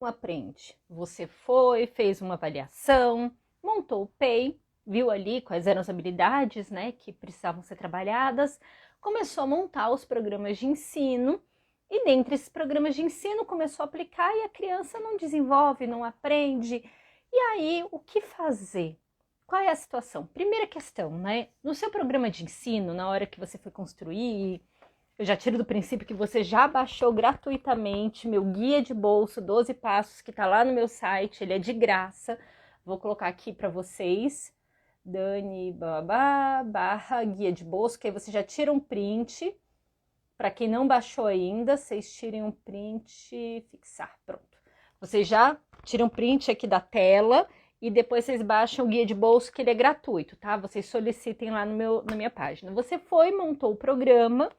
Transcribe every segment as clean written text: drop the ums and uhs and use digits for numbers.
Aprende. Você foi, fez uma avaliação, montou o PEI, viu ali quais eram as habilidades, né, que precisavam ser trabalhadas, começou a montar os programas de ensino e dentre esses programas de ensino começou a aplicar e a criança não desenvolve, não aprende. E aí, o que fazer? Qual é a situação? Primeira questão, né? No seu programa de ensino, na hora que você foi construir, eu já tiro do princípio que você já baixou gratuitamente meu guia de bolso 12 passos que está lá no meu site, ele é de graça. Vou colocar aqui para vocês, Dani barra guia de bolso, que aí você já tira um print. Para quem não baixou ainda, vocês tirem um print, fixar, pronto. Vocês já tiram um print aqui da tela e depois vocês baixam o guia de bolso, que ele é gratuito, tá? Vocês solicitem lá na minha página. Você foi, montou o programa.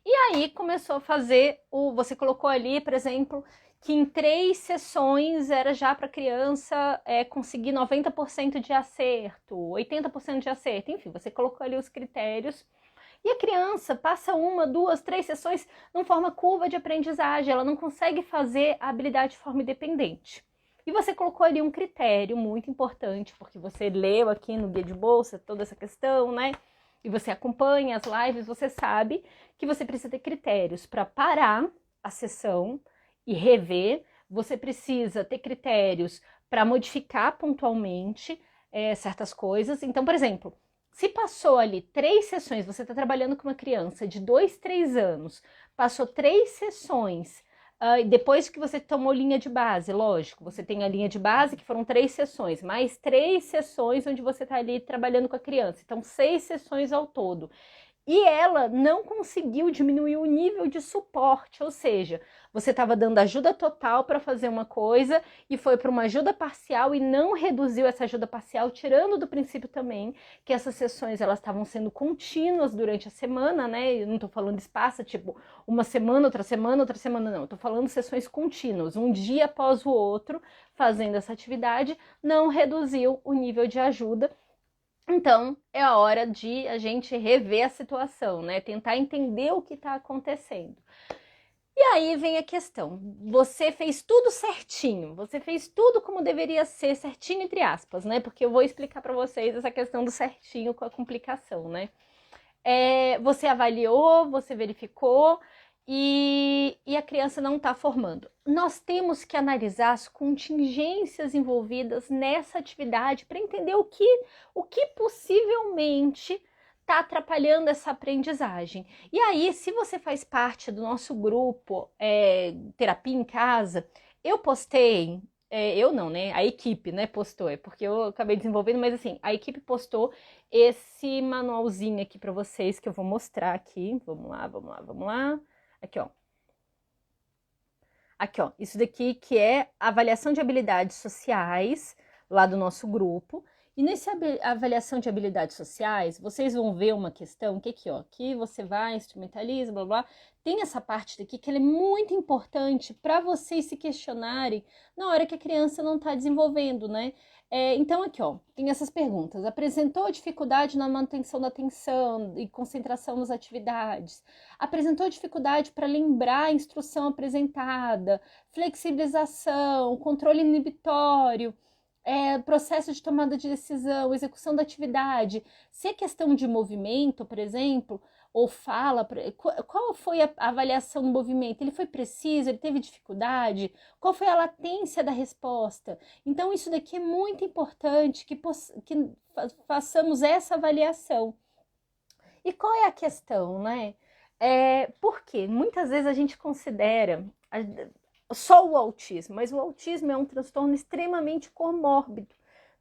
E aí começou a fazer, você colocou ali, por exemplo, que em 3 sessões era já para a criança conseguir 90% de acerto, 80% de acerto, enfim, você colocou ali os critérios. E a criança passa 1, 2, 3 sessões, não forma curva de aprendizagem, ela não consegue fazer a habilidade de forma independente. E você colocou ali um critério muito importante, porque você leu aqui no guia de bolsa toda essa questão, né? E você acompanha as lives, você sabe que você precisa ter critérios para parar a sessão e rever. Você precisa ter critérios para modificar pontualmente certas coisas. Então, por exemplo, se passou ali 3 sessões, você está trabalhando com uma criança de 2, 3 anos, passou 3 sessões, depois que você tomou linha de base, lógico, você tem a linha de base que foram 3 sessões, mais 3 sessões onde você está ali trabalhando com a criança, então 6 sessões ao todo. E ela não conseguiu diminuir o nível de suporte, ou seja, você estava dando ajuda total para fazer uma coisa e foi para uma ajuda parcial e não reduziu essa ajuda parcial, tirando do princípio também que essas sessões elas estavam sendo contínuas durante a semana, né? Eu não estou falando de espaço, tipo uma semana, outra semana, não. Estou falando de sessões contínuas, um dia após o outro, fazendo essa atividade, não reduziu o nível de ajuda. Então, é a hora de a gente rever a situação, né? Tentar entender o que está acontecendo. E aí vem a questão, você fez tudo certinho, você fez tudo como deveria ser, certinho entre aspas, né? Porque eu vou explicar para vocês essa questão do certinho com a complicação, né? Você avaliou, você verificou e a criança não está formando. Nós temos que analisar as contingências envolvidas nessa atividade para entender o que possivelmente está atrapalhando essa aprendizagem. E aí, se você faz parte do nosso grupo Terapia em Casa, eu postei, eu não, né? A equipe, né, postou, porque eu acabei desenvolvendo, mas assim, a equipe postou esse manualzinho aqui para vocês que eu vou mostrar aqui. Vamos lá. Aqui, ó. Aqui, ó. Isso daqui que é avaliação de habilidades sociais lá do nosso grupo. E nessa avaliação de habilidades sociais, vocês vão ver uma questão que aqui, ó, aqui você vai, instrumentaliza, blá, blá. Tem essa parte daqui que ela é muito importante para vocês se questionarem na hora que a criança não está desenvolvendo, né? Então aqui, ó, tem essas perguntas. Apresentou dificuldade na manutenção da atenção e concentração nas atividades? Apresentou dificuldade para lembrar a instrução apresentada? Flexibilização, controle inibitório? Processo de tomada de decisão, execução da atividade. Se é questão de movimento, por exemplo, ou fala, qual foi a avaliação do movimento? Ele foi preciso? Ele teve dificuldade? Qual foi a latência da resposta? Então, isso daqui é muito importante que façamos essa avaliação. E qual é a questão, né? Porque muitas vezes a gente considera só o autismo, mas o autismo é um transtorno extremamente comórbido.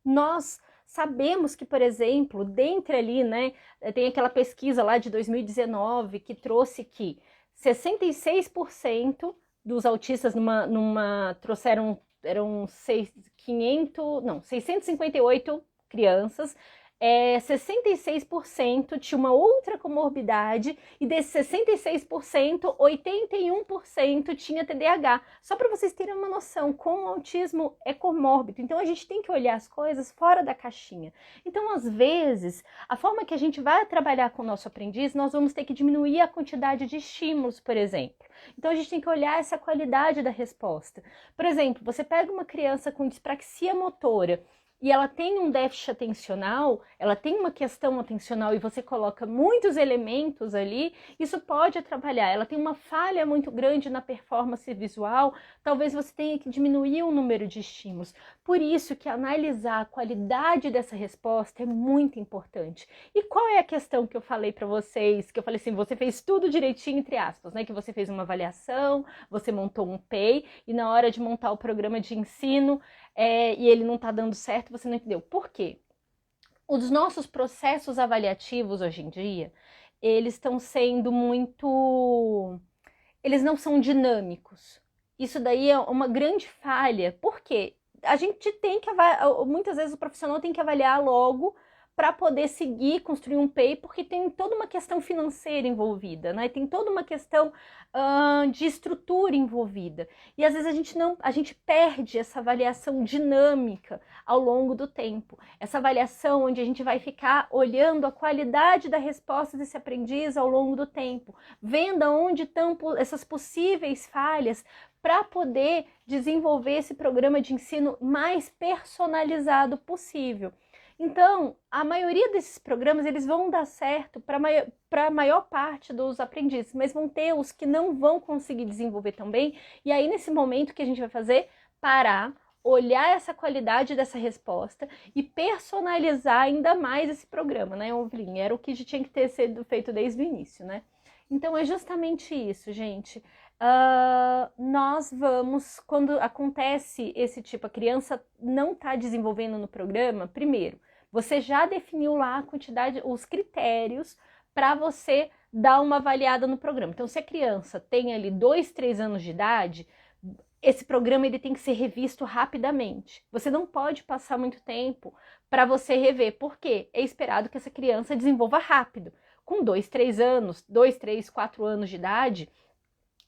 Nós sabemos que, por exemplo, dentre ali, né, tem aquela pesquisa lá de 2019 que trouxe que 66% dos autistas trouxeram, eram 658 crianças, 66% tinha uma outra comorbidade e desses 66%, 81% tinha TDAH. Só para vocês terem uma noção, como o autismo é comórbido. Então a gente tem que olhar as coisas fora da caixinha. Então, às vezes, a forma que a gente vai trabalhar com o nosso aprendiz, nós vamos ter que diminuir a quantidade de estímulos, por exemplo. Então a gente tem que olhar essa qualidade da resposta. Por exemplo, você pega uma criança com dispraxia motora e ela tem um déficit atencional, ela tem uma questão atencional e você coloca muitos elementos ali, isso pode atrapalhar. Ela tem uma falha muito grande na performance visual, talvez você tenha que diminuir o número de estímulos. Por isso que analisar a qualidade dessa resposta é muito importante. E qual é a questão que eu falei para vocês? Que eu falei assim, você fez tudo direitinho, entre aspas, né? Que você fez uma avaliação, você montou um PEI e na hora de montar o programa de ensino, e ele não está dando certo, você não entendeu. Por quê? Os nossos processos avaliativos hoje em dia, eles estão sendo muito... Eles não são dinâmicos. Isso daí é uma grande falha. Por quê? A gente tem que avaliar, muitas vezes o profissional tem que avaliar logo para poder seguir, construir um PEI, porque tem toda uma questão financeira envolvida, né? Tem toda uma questão de estrutura envolvida. E às vezes a gente perde essa avaliação dinâmica ao longo do tempo. Essa avaliação onde a gente vai ficar olhando a qualidade da resposta desse aprendiz ao longo do tempo, vendo onde estão essas possíveis falhas para poder desenvolver esse programa de ensino mais personalizado possível. Então, a maioria desses programas, eles vão dar certo para a maior parte dos aprendizes, mas vão ter os que não vão conseguir desenvolver também, e aí nesse momento que a gente vai fazer? Parar, olhar essa qualidade dessa resposta e personalizar ainda mais esse programa, né, Evelyn? Era o que já tinha que ter sido feito desde o início, né? Então, é justamente isso, gente. Nós vamos, quando acontece esse tipo, a criança não está desenvolvendo no programa, primeiro, você já definiu lá a quantidade, os critérios para você dar uma avaliada no programa. Então, se a criança tem ali 2, 3 anos de idade, esse programa ele tem que ser revisto rapidamente. Você não pode passar muito tempo para você rever, porque é esperado que essa criança desenvolva rápido. Com 2, 3 anos, 2, 3, 4 anos de idade,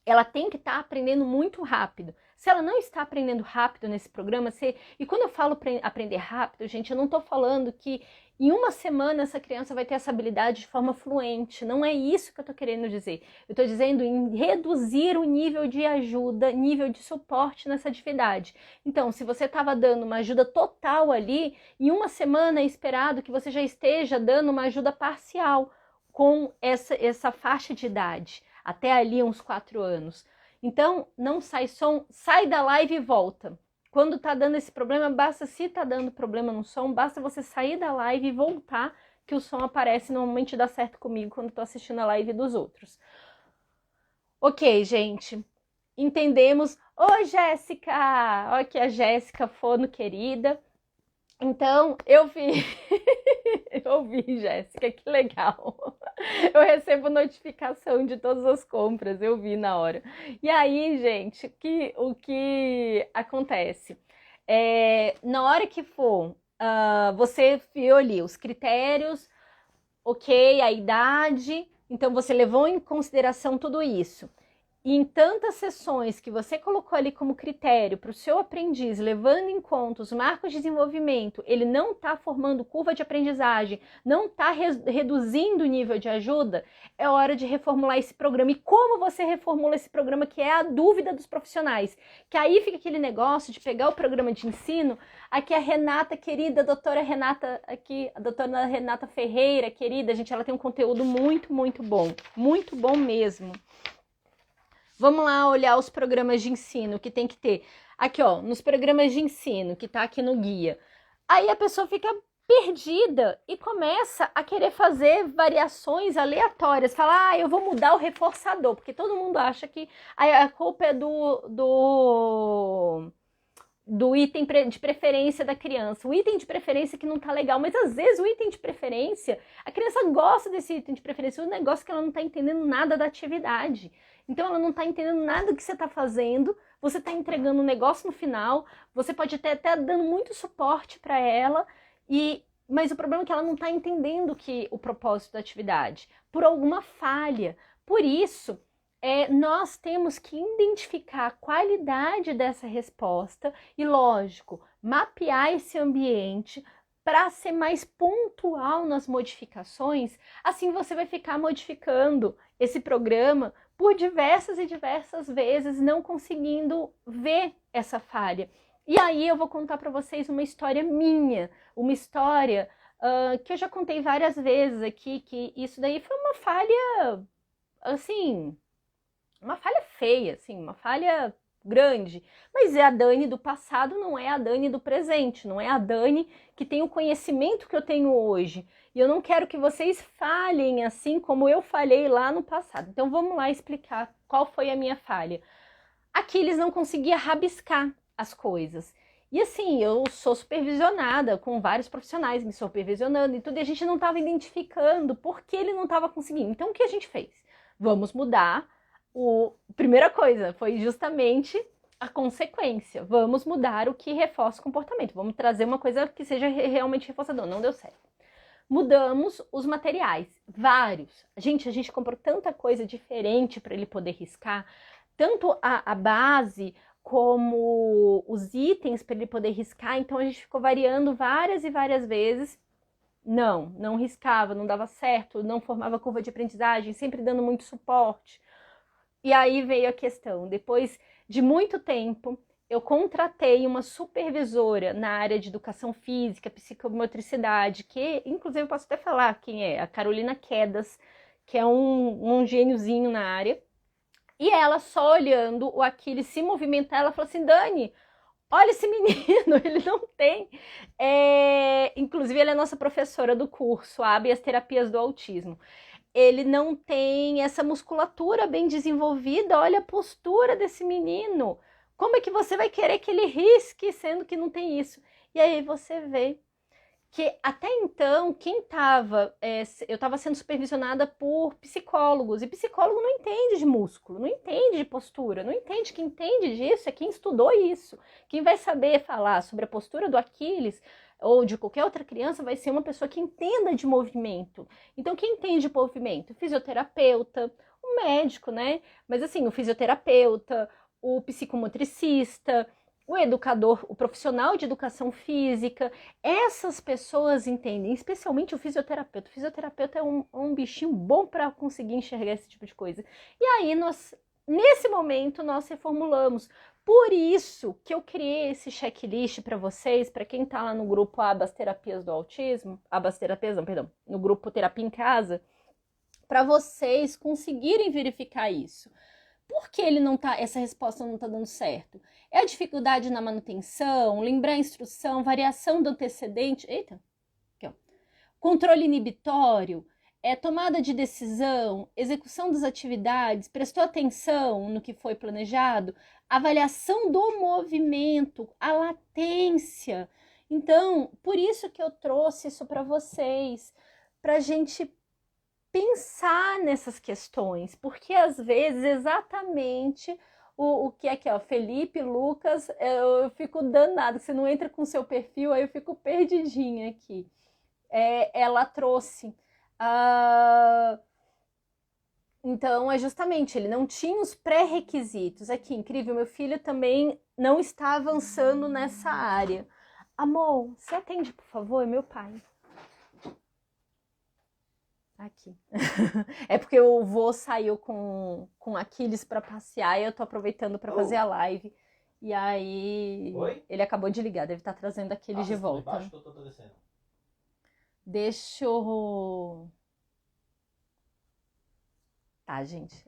ela tem que estar aprendendo muito rápido. Se ela não está aprendendo rápido nesse programa, e quando eu falo aprender rápido, gente, eu não estou falando que em uma semana essa criança vai ter essa habilidade de forma fluente. Não é isso que eu estou querendo dizer. Eu estou dizendo em reduzir o nível de ajuda, nível de suporte nessa atividade. Então, se você estava dando uma ajuda total ali, em uma semana é esperado que você já esteja dando uma ajuda parcial com essa faixa de idade. Até ali uns 4 anos. Então, não sai som, sai da live e volta. Quando tá dando esse problema, se tá dando problema no som, basta você sair da live e voltar, que o som aparece, normalmente dá certo comigo quando tô assistindo a live dos outros. Ok, gente, entendemos. Ô, Jéssica! Olha aqui a Jéssica Fono, querida. Então, eu vi, Jéssica, que legal. Eu recebo notificação de todas as compras, eu vi na hora. E aí, gente, o que acontece? Na hora que for, você viu ali os critérios, ok, a idade, então você levou em consideração tudo isso. E em tantas sessões que você colocou ali como critério para o seu aprendiz, levando em conta os marcos de desenvolvimento, ele não está formando curva de aprendizagem, não está reduzindo o nível de ajuda, é hora de reformular esse programa. E como você reformula esse programa, que é a dúvida dos profissionais? Que aí fica aquele negócio de pegar o programa de ensino, aqui a Renata, querida, a doutora Renata, aqui, a doutora Renata Ferreira, querida, gente, ela tem um conteúdo muito, muito bom mesmo. Vamos lá olhar os programas de ensino que tem que ter. Aqui, ó, nos programas de ensino, que tá aqui no guia. Aí a pessoa fica perdida e começa a querer fazer variações aleatórias. Fala, eu vou mudar o reforçador, porque todo mundo acha que a culpa é do item de preferência da criança. O item de preferência que não tá legal, mas às vezes o item de preferência, a criança gosta desse item de preferência, o negócio é que ela não tá entendendo nada da atividade. Então ela não está entendendo nada do que você está fazendo, você está entregando um negócio no final, você pode até dando muito suporte para ela, mas o problema é que ela não está entendendo o propósito da atividade, por alguma falha. Por isso, nós temos que identificar a qualidade dessa resposta e, lógico, mapear esse ambiente para ser mais pontual nas modificações. Assim você vai ficar modificando esse programa por diversas e diversas vezes, não conseguindo ver essa falha. E aí eu vou contar para vocês uma história minha, uma história que eu já contei várias vezes aqui, que isso daí foi uma falha, assim, uma falha feia, assim, uma falha grande. Mas é a Dani do passado, não é a Dani do presente, não é a Dani que tem o conhecimento que eu tenho hoje. E eu não quero que vocês falhem assim como eu falhei lá no passado. Então vamos lá explicar qual foi a minha falha. Aquiles não conseguia rabiscar as coisas. E assim, eu sou supervisionada com vários profissionais me supervisionando e tudo, e a gente não estava identificando por que ele não estava conseguindo. Então o que a gente fez? Vamos mudar. Primeira coisa foi justamente a consequência. Vamos mudar o que reforça o comportamento. Vamos trazer uma coisa que seja realmente reforçador. Não deu certo. Mudamos os materiais, vários. A gente comprou tanta coisa diferente para ele poder riscar, tanto a base como os itens para ele poder riscar. Então a gente ficou variando várias e várias vezes. Não riscava, não dava certo, não formava curva de aprendizagem, sempre dando muito suporte. E aí veio a questão, depois de muito tempo, eu contratei uma supervisora na área de educação física, psicomotricidade, que inclusive eu posso até falar quem é, a Carolina Quedas, que é um gêniozinho na área. E ela só olhando o Aquiles se movimentar, ela falou assim, Dani, olha esse menino, ele não tem. Inclusive, ele é nossa professora do curso, AB as Terapias do Autismo. Ele não tem essa musculatura bem desenvolvida, olha a postura desse menino. Como é que você vai querer que ele risque, sendo que não tem isso? E aí você vê que até então, eu estava sendo supervisionada por psicólogos, e psicólogo não entende de músculo, não entende de postura, não entende. Quem entende disso é quem estudou isso. Quem vai saber falar sobre a postura do Aquiles ou de qualquer outra criança vai ser uma pessoa que entenda de movimento. Então, quem entende de movimento? O fisioterapeuta, o médico, né? Mas assim, o fisioterapeuta, o psicomotricista, o educador, o profissional de educação física, essas pessoas entendem, especialmente o fisioterapeuta. O fisioterapeuta é um bichinho bom para conseguir enxergar esse tipo de coisa. E aí, nesse momento, nós reformulamos. Por isso que eu criei esse checklist para vocês, para quem está lá no grupo Abas Terapias do Autismo, no grupo Terapia em Casa, para vocês conseguirem verificar isso. Por que essa resposta não está dando certo? É a dificuldade na manutenção, lembrar a instrução, variação do antecedente, aqui, ó. Controle inibitório, tomada de decisão, execução das atividades, prestou atenção no que foi planejado, avaliação do movimento, a latência. Então, por isso que eu trouxe isso para vocês, para a gente pensar nessas questões, porque às vezes exatamente o que é que é, Felipe, Lucas, eu fico danada, você não entra com o seu perfil, aí eu fico perdidinha aqui. Ela trouxe. Então, justamente, ele não tinha os pré-requisitos. Aqui, incrível, meu filho também não está avançando nessa área. Amor, você atende, por favor? É meu pai. Aqui. É porque o vô saiu com Aquiles para passear e eu tô aproveitando para fazer a live. E aí, ele acabou de ligar, deve estar trazendo Aquiles de volta. Embaixo, tô descendo. Deixa eu... Tá, gente.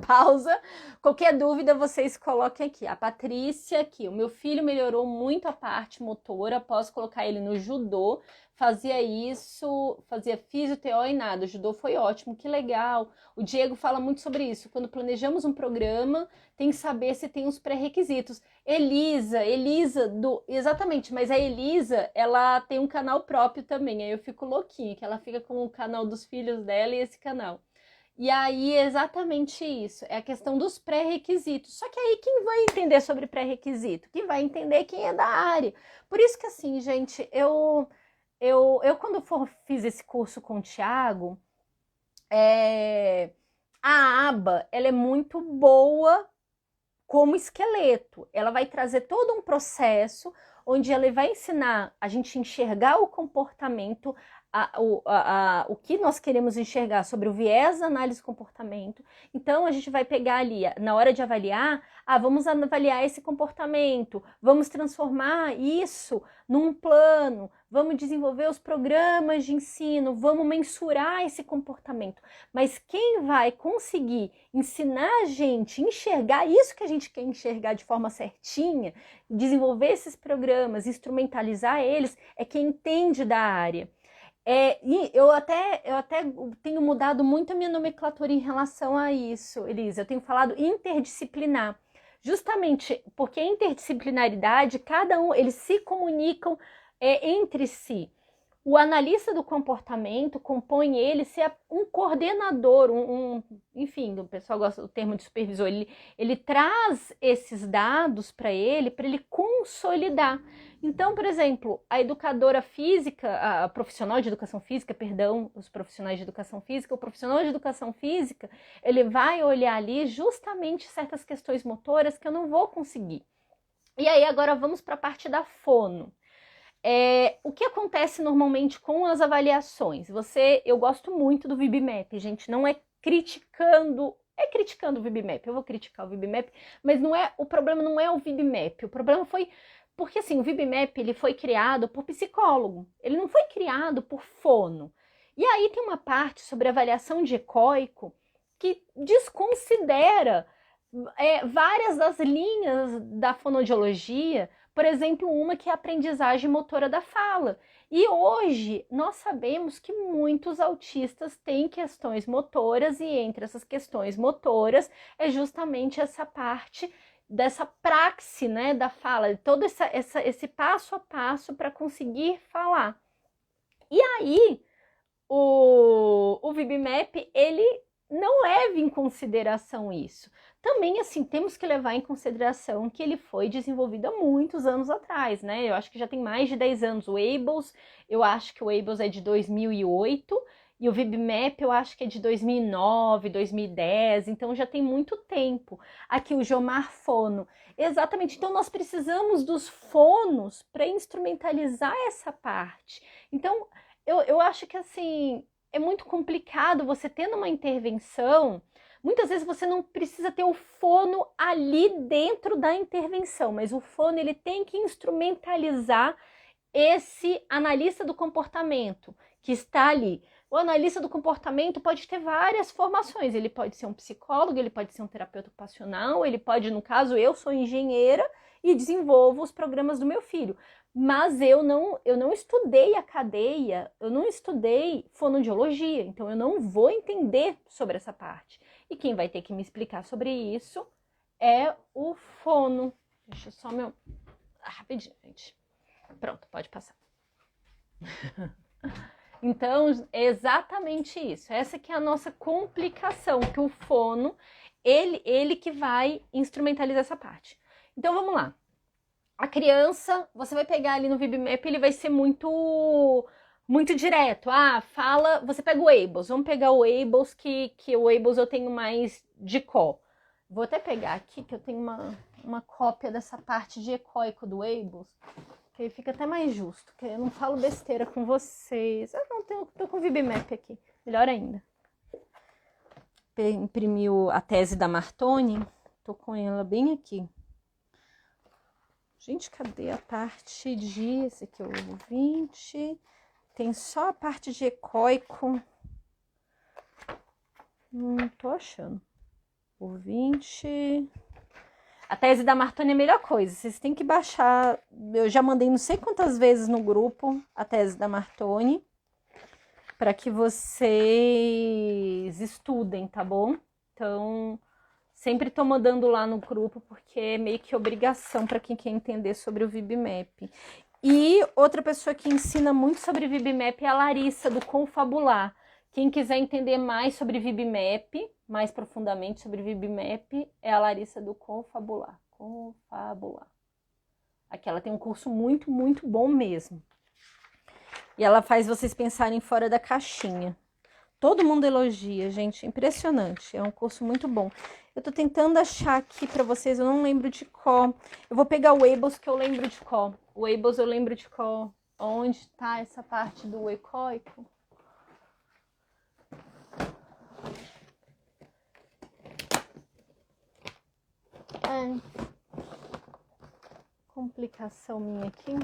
Pausa. Qualquer dúvida, vocês coloquem aqui. A Patrícia aqui. O meu filho melhorou muito a parte motora após colocar ele no judô. Fazia isso, fazia fisio, TO e nada. O judô foi ótimo, que legal. O Diego fala muito sobre isso. Quando planejamos um programa, tem que saber se tem os pré-requisitos. Elisa, exatamente, mas a Elisa, ela tem um canal próprio também. Aí eu fico louquinha, que ela fica com o canal dos filhos dela e esse canal. E aí é exatamente isso, é a questão dos pré-requisitos. Só que aí quem vai entender sobre pré-requisito? Quem vai entender quem é da área. Por isso que assim, gente, eu eu quando fiz esse curso com o Thiago, a aba, ela é muito boa como esqueleto. Ela vai trazer todo um processo onde ela vai ensinar a gente enxergar o comportamento, o que nós queremos enxergar sobre o viés da análise do comportamento. Então, a gente vai pegar ali, na hora de avaliar, vamos avaliar esse comportamento, vamos transformar isso num plano, vamos desenvolver os programas de ensino, vamos mensurar esse comportamento. Mas quem vai conseguir ensinar a gente a enxergar isso que a gente quer enxergar de forma certinha, desenvolver esses programas, instrumentalizar eles, é quem entende da área. E eu até tenho mudado muito a minha nomenclatura em relação a isso, Elisa. Eu tenho falado interdisciplinar, justamente porque a interdisciplinaridade, cada um, eles se comunicam entre si. O analista do comportamento compõe ele ser um coordenador, enfim, o pessoal gosta do termo de supervisor, ele traz esses dados para ele consolidar. Então, por exemplo, a educadora física, a profissional de educação física, perdão, os profissionais de educação física, o profissional de educação física, ele vai olhar ali justamente certas questões motoras que eu não vou conseguir. E aí agora vamos para a parte da fono. O que acontece normalmente com as avaliações? Eu gosto muito do VibMap, gente, não é criticando o VibMap, eu vou criticar o VibMap, mas o problema não é o VibMap, o problema foi porque assim, o VibMap ele foi criado por psicólogo, ele não foi criado por fono. E aí tem uma parte sobre avaliação de ecoico que desconsidera várias das linhas da fonoaudiologia, por exemplo, uma que é a aprendizagem motora da fala. E hoje nós sabemos que muitos autistas têm questões motoras, e entre essas questões motoras é justamente essa parte dessa praxe, né, da fala, todo esse passo a passo para conseguir falar. E aí, o VibMap, ele não leva em consideração isso. Também, assim, temos que levar em consideração que ele foi desenvolvido há muitos anos atrás, né? Eu acho que já tem mais de 10 anos. O Ables, eu acho que o Ables é de 2008 e o VibMap eu acho que é de 2009, 2010, então já tem muito tempo. Aqui o Jomar Fono, exatamente. Então nós precisamos dos fonos para instrumentalizar essa parte. Então eu acho que assim é muito complicado você tendo uma intervenção. Muitas vezes você não precisa ter o fono ali dentro da intervenção, mas o fono ele tem que instrumentalizar esse analista do comportamento que está ali. O analista do comportamento pode ter várias formações, ele pode ser um psicólogo, ele pode ser um terapeuta ocupacional, ele pode, no caso, eu sou engenheira e desenvolvo os programas do meu filho. Mas eu não estudei a cadeia, eu não estudei fonoaudiologia, então eu não vou entender sobre essa parte. E quem vai ter que me explicar sobre isso é o fono. Deixa eu só meu... rapidinho, gente. Pronto, pode passar. Então, é exatamente isso. Essa que é a nossa complicação, que o fono, ele que vai instrumentalizar essa parte. Então, vamos lá. A criança, você vai pegar ali no VibMap, ele vai ser muito direto. Fala, você pega o Ables. Vamos pegar o Ables, que o Ables eu tenho mais de có. Vou até pegar aqui, que eu tenho uma cópia dessa parte de ecoico do Ables, que aí fica até mais justo, que eu não falo besteira com vocês. Não, tô com o VibMap aqui, melhor ainda. Imprimiu a tese da Martoni, tô com ela bem aqui. Gente, cadê a parte de... Esse aqui é o ouvinte. Tem só a parte de ecoico. Não tô achando. Ouvinte... A tese da Martoni é a melhor coisa. Vocês têm que baixar. Eu já mandei não sei quantas vezes no grupo a tese da Martoni para que vocês estudem, tá bom? Então, sempre tô mandando lá no grupo porque é meio que obrigação para quem quer entender sobre o VibMap. E outra pessoa que ensina muito sobre VibMap é a Larissa, do Confabular. Quem quiser entender mais sobre VibMap, mais profundamente sobre VibMap, é a Larissa do Confabular. Aqui ela tem um curso muito, muito bom mesmo. E ela faz vocês pensarem fora da caixinha. Todo mundo elogia, gente, impressionante. É um curso muito bom. Eu tô tentando achar aqui pra vocês, eu não lembro de qual. Eu vou pegar o Weibull que eu lembro de qual. O Weibull eu lembro de qual. Onde tá essa parte do ecoico? Complicação minha aqui.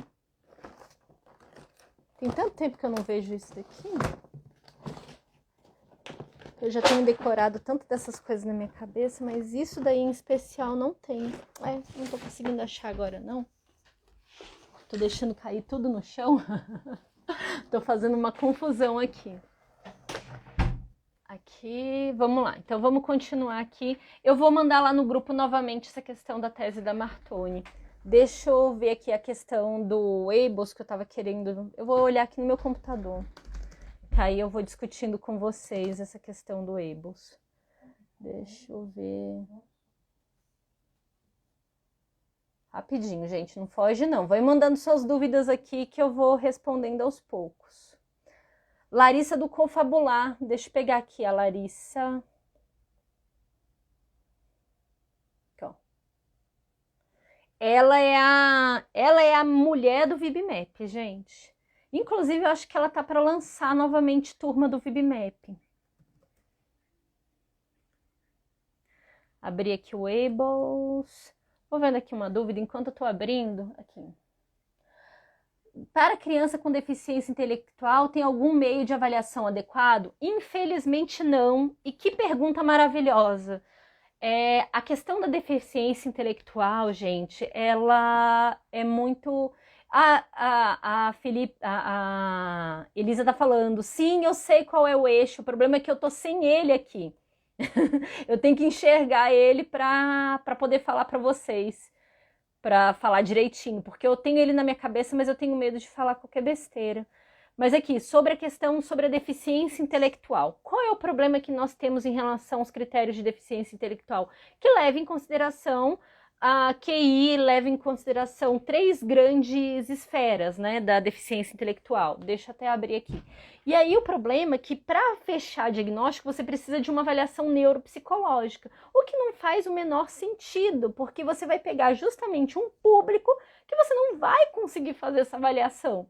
Tem tanto tempo que eu não vejo isso daqui. Eu já tenho decorado tanto dessas coisas na minha cabeça, mas isso daí em especial não tem. Não tô conseguindo achar agora, não. Tô deixando cair tudo no chão. Tô fazendo uma confusão aqui. Aqui, vamos lá. Então, vamos continuar aqui. Eu vou mandar lá no grupo novamente essa questão da tese da Martoni. Deixa eu ver aqui a questão do Weibull que eu tava querendo. Eu vou olhar aqui no meu computador. Aí eu vou discutindo com vocês essa questão do Weibull. Deixa eu ver. Rapidinho, gente, não foge não. Vai mandando suas dúvidas aqui que eu vou respondendo aos poucos. Larissa do Confabular. Deixa eu pegar aqui a Larissa. Aqui, ó. Ela é a mulher do VibMap, gente. Inclusive, eu acho que ela tá para lançar novamente turma do VibMap. Abri aqui o Weibull. Vou vendo aqui uma dúvida enquanto eu tô abrindo. Aqui. Para criança com deficiência intelectual, tem algum meio de avaliação adequado? Infelizmente não. E que pergunta maravilhosa. A questão da deficiência intelectual, gente, ela é muito... A Elisa tá falando, sim, eu sei qual é o eixo, o problema é que eu tô sem ele aqui. Eu tenho que enxergar ele para poder falar para vocês, para falar direitinho, porque eu tenho ele na minha cabeça, mas eu tenho medo de falar qualquer besteira. Mas aqui, sobre a questão sobre a deficiência intelectual. Qual é o problema que nós temos em relação aos critérios de deficiência intelectual? Que leva em consideração a QI, leva em consideração 3 grandes esferas, né, da deficiência intelectual. Deixa eu até abrir aqui. E aí o problema é que para fechar diagnóstico você precisa de uma avaliação neuropsicológica, o que não faz o menor sentido, porque você vai pegar justamente um público que você não vai conseguir fazer essa avaliação.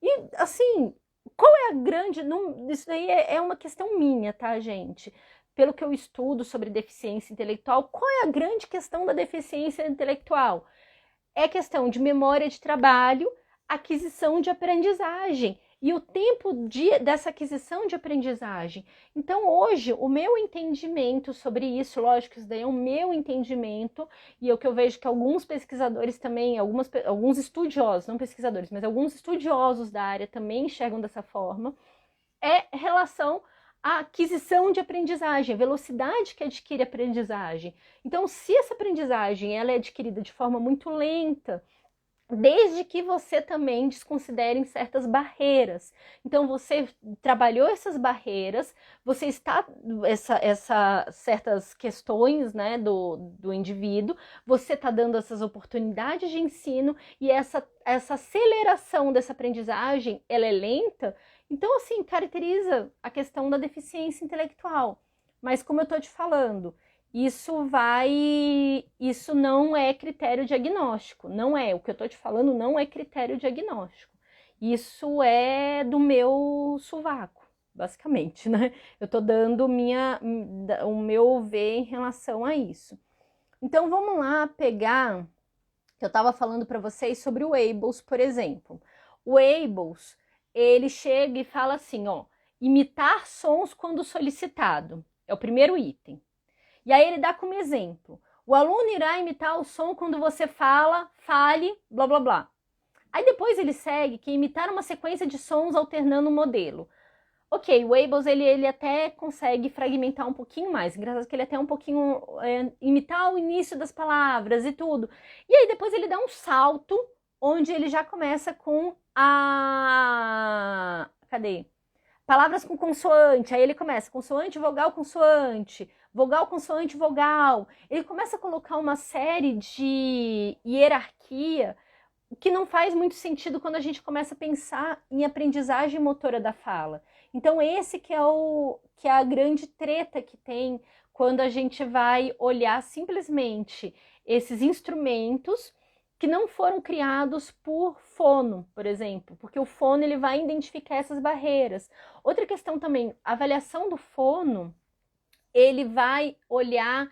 E assim, qual é a grande... isso daí é uma questão minha, tá, gente? Pelo que eu estudo sobre deficiência intelectual, qual é a grande questão da deficiência intelectual? É questão de memória de trabalho, aquisição de aprendizagem e o tempo dessa aquisição de aprendizagem. Então, hoje, o meu entendimento sobre isso, lógico, isso daí é o meu entendimento, e é o que eu vejo que alguns pesquisadores também, alguns estudiosos, não pesquisadores, mas alguns estudiosos da área também enxergam dessa forma, é relação à aquisição de aprendizagem, a velocidade que adquire a aprendizagem. Então, se essa aprendizagem ela é adquirida de forma muito lenta, desde que você também desconsidere certas barreiras. Então, você trabalhou essas barreiras, você está... certas questões, né, do indivíduo, você está dando essas oportunidades de ensino e essa aceleração dessa aprendizagem, ela é lenta. Então, assim, caracteriza a questão da deficiência intelectual. Mas, como eu estou te falando, isso não é critério diagnóstico, não é. O que eu estou te falando não é critério diagnóstico. Isso é do meu sovaco, basicamente, né? Eu estou dando o meu ver em relação a isso. Então, vamos lá pegar... Eu estava falando para vocês sobre o Weibull, por exemplo. O Weibull, ele chega e fala assim, ó, imitar sons quando solicitado. É o primeiro item. E aí ele dá como exemplo, o aluno irá imitar o som quando você fale, blá, blá, blá. Aí depois ele segue que imitar uma sequência de sons alternando o modelo. Ok, o Weibull, ele até consegue fragmentar um pouquinho mais. Engraçado que ele até um pouquinho imitar o início das palavras e tudo. E aí depois ele dá um salto, onde ele já começa com a... Cadê? Palavras com consoante. Aí ele começa consoante, vogal, consoante. Vogal, consoante, vogal. Ele começa a colocar uma série de hierarquia que não faz muito sentido quando a gente começa a pensar em aprendizagem motora da fala. Então esse que é a grande treta que tem quando a gente vai olhar simplesmente esses instrumentos que não foram criados por fono, por exemplo, porque o fono ele vai identificar essas barreiras. Outra questão também, a avaliação do fono, ele vai olhar,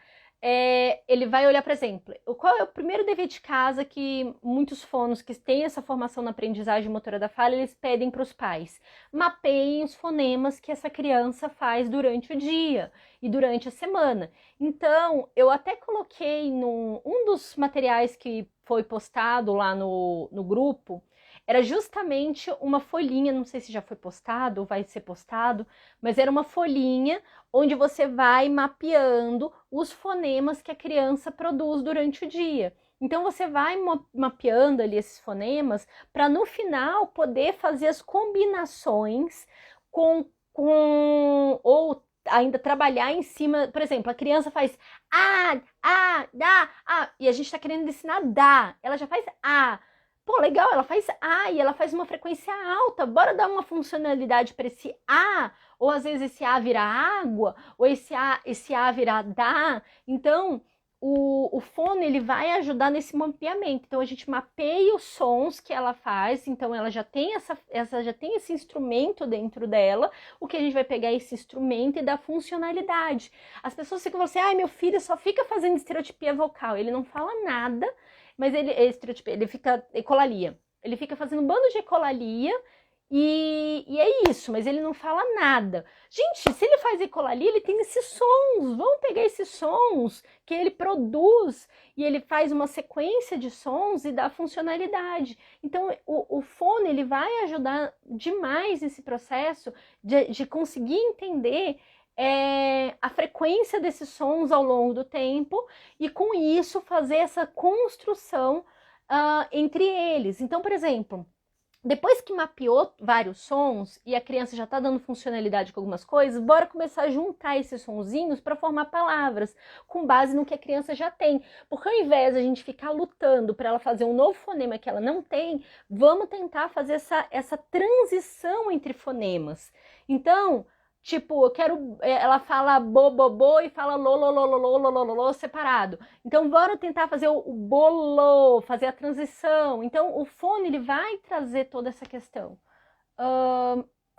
por exemplo, qual é o primeiro dever de casa que muitos fonos que têm essa formação na aprendizagem motora da fala, eles pedem para os pais? Mapeiem os fonemas que essa criança faz durante o dia e durante a semana. Então, eu até coloquei um dos materiais que foi postado lá no grupo, era justamente uma folhinha, não sei se já foi postado ou vai ser postado, mas era uma folhinha onde você vai mapeando os fonemas que a criança produz durante o dia. Então você vai mapeando ali esses fonemas para no final poder fazer as combinações ou ainda trabalhar em cima, por exemplo, a criança faz dá, e a gente está querendo ensinar dá, ela já faz Pô, legal, ela faz A e ela faz uma frequência alta. Bora dar uma funcionalidade para esse A, ou às vezes esse A virar água, ou esse A virar dá. Então, o fone ele vai ajudar nesse mapeamento. Então, a gente mapeia os sons que ela faz. Então, ela já tem já tem esse instrumento dentro dela. O que a gente vai pegar é esse instrumento e dar funcionalidade. As pessoas ficam falando assim, ai, meu filho só fica fazendo estereotipia vocal. Ele não fala nada, mas ele fica ecolalia. Ele fica fazendo um bando de ecolalia e é isso, mas ele não fala nada. Gente, se ele faz ecolalia, ele tem esses sons. Vamos pegar esses sons que ele produz e ele faz uma sequência de sons e dá funcionalidade. Então, o fone ele vai ajudar demais nesse processo de conseguir entender a frequência desses sons ao longo do tempo e com isso fazer essa construção entre eles. Então, por exemplo, depois que mapeou vários sons e a criança já está dando funcionalidade com algumas coisas, bora começar a juntar esses sonzinhos para formar palavras, com base no que a criança já tem. Porque ao invés de a gente ficar lutando para ela fazer um novo fonema que ela não tem, vamos tentar fazer essa transição entre fonemas. Então, tipo, ela fala bo e fala lo separado. Então, bora tentar fazer o bolo, fazer a transição. Então, o fone, ele vai trazer toda essa questão.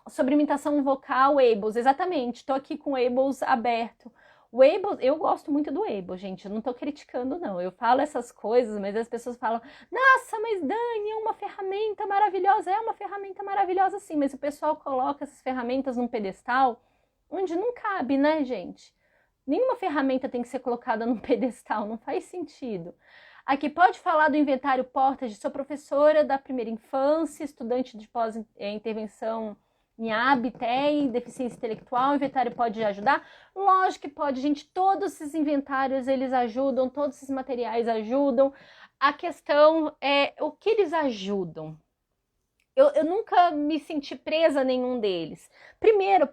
Sobre imitação vocal, Abels, exatamente. Estou aqui com o Abels aberto. O Abels, eu gosto muito do Abels, gente. Eu não estou criticando, não. Eu falo essas coisas, mas as pessoas falam, nossa, mas Dani, é uma ferramenta maravilhosa. É uma ferramenta maravilhosa, sim, mas o pessoal coloca essas ferramentas num pedestal onde não cabe, né, gente? Nenhuma ferramenta tem que ser colocada num pedestal, não faz sentido. Aqui, pode falar do inventário Portage? Sou professora da primeira infância, estudante de pós-intervenção em AB, TEI, deficiência intelectual, o inventário pode ajudar? Lógico que pode, gente, todos esses inventários, eles ajudam, todos esses materiais ajudam. A questão é o que eles ajudam. Eu nunca me senti presa a nenhum deles. Primeiro,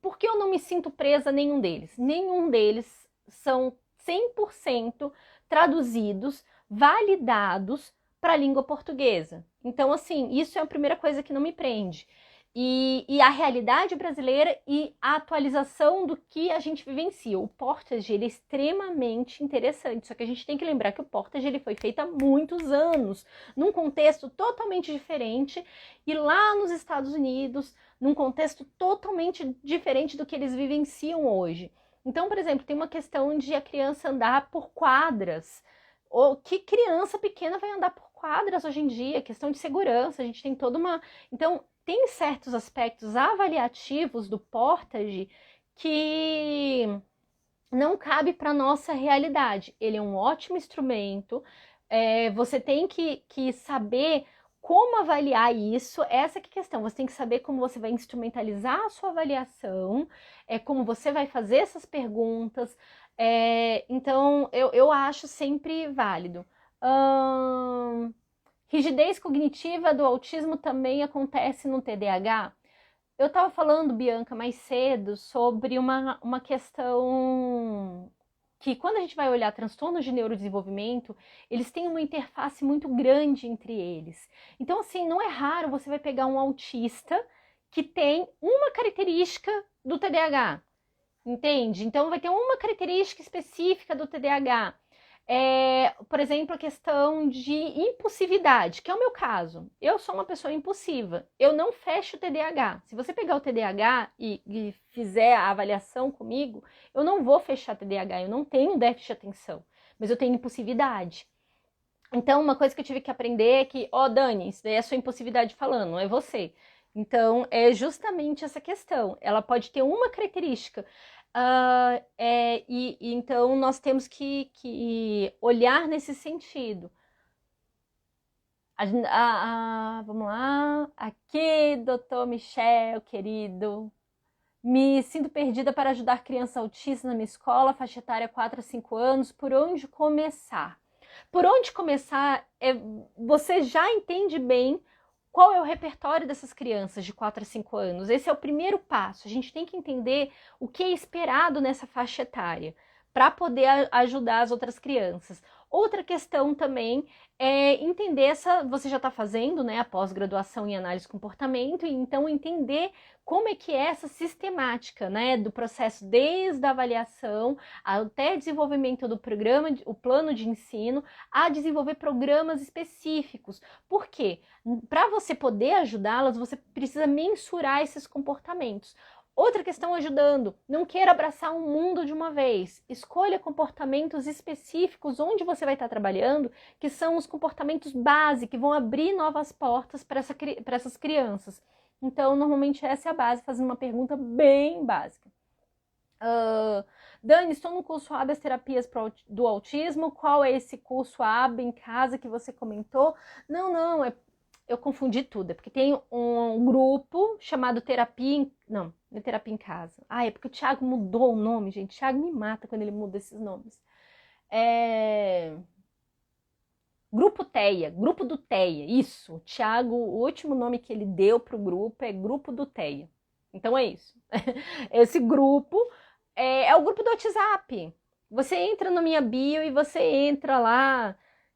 porque eu não me sinto presa a nenhum deles? Nenhum deles são 100% traduzidos, validados para a língua portuguesa. Então, assim, isso é a primeira coisa que não me prende. E a realidade brasileira e a atualização do que a gente vivencia. O Portage, ele é extremamente interessante, só que a gente tem que lembrar que o Portage ele foi feito há muitos anos, num contexto totalmente diferente, e lá nos Estados Unidos, num contexto totalmente diferente do que eles vivenciam hoje. Então, por exemplo, tem uma questão de a criança andar por quadras. Ou que criança pequena vai andar por quadras hoje em dia? Questão de segurança, a gente tem toda uma... Então, tem certos aspectos avaliativos do Portage que não cabe para a nossa realidade. Ele é um ótimo instrumento, você tem que saber como avaliar isso, essa que é a questão. Você tem que saber como você vai instrumentalizar a sua avaliação, como você vai fazer essas perguntas. Então, eu acho sempre válido. Rigidez cognitiva do autismo também acontece no TDAH? Eu estava falando, Bianca, mais cedo sobre uma questão que quando a gente vai olhar transtornos de neurodesenvolvimento, eles têm uma interface muito grande entre eles. Então, assim, não é raro você vai pegar um autista que tem uma característica do TDAH, entende? Então, vai ter uma característica específica do TDAH. Por exemplo, a questão de impulsividade, que é o meu caso. Eu sou uma pessoa impulsiva, eu não fecho o TDAH. Se você pegar o TDAH e fizer a avaliação comigo, eu não vou fechar TDAH, eu não tenho déficit de atenção, mas eu tenho impulsividade. Então, uma coisa que eu tive que aprender é que, Dani, isso daí é a sua impulsividade falando, não é você. Então, é justamente essa questão. Ela pode ter uma característica. Então, nós temos que olhar nesse sentido. Vamos lá. Aqui, doutor Michel, querido. Me sinto perdida para ajudar criança autista na minha escola, faixa etária 4 a 5 anos. Por onde começar? Por onde começar, você já entende bem qual é o repertório dessas crianças de 4 a 5 anos. Esse é o primeiro passo. A gente tem que entender o que é esperado nessa faixa etária para poder ajudar as outras crianças. Outra questão também é entender você já está fazendo, né, a pós-graduação em análise de comportamento, e então entender como é que é essa sistemática, né, do processo desde a avaliação até desenvolvimento do programa, o plano de ensino, a desenvolver programas específicos. Por quê? Para você poder ajudá-las, você precisa mensurar esses comportamentos. Outra questão ajudando, não queira abraçar um mundo de uma vez. Escolha comportamentos específicos onde você vai estar trabalhando, que são os comportamentos base, que vão abrir novas portas para essas crianças. Então, normalmente essa é a base, fazendo uma pergunta bem básica. Dani, estou no curso A das terapias do autismo. Qual é esse curso AB em casa que você comentou? Não, eu confundi tudo. É porque tem um grupo chamado Terapia... Não é Terapia em Casa. É porque o Thiago mudou o nome, gente. O Thiago me mata quando ele muda esses nomes. Grupo TEIA, Grupo do TEIA, isso. O Thiago, o último nome que ele deu para o grupo é Grupo do TEIA. Então é isso. Esse grupo é o grupo do WhatsApp. Você entra na minha bio e você entra lá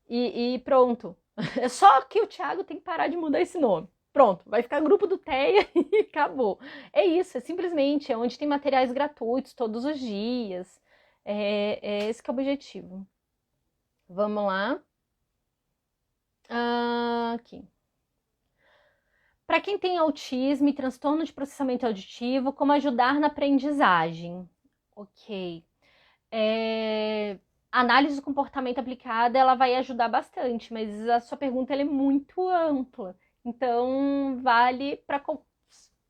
e pronto. É só que o Thiago tem que parar de mudar esse nome. Pronto, vai ficar grupo do TEIA e acabou. É isso, simplesmente onde tem materiais gratuitos todos os dias. Esse que é o objetivo. Vamos lá. Aqui. Para quem tem autismo e transtorno de processamento auditivo, como ajudar na aprendizagem? Ok. A análise do comportamento aplicada, ela vai ajudar bastante, mas a sua pergunta ela é muito ampla. Então, vale para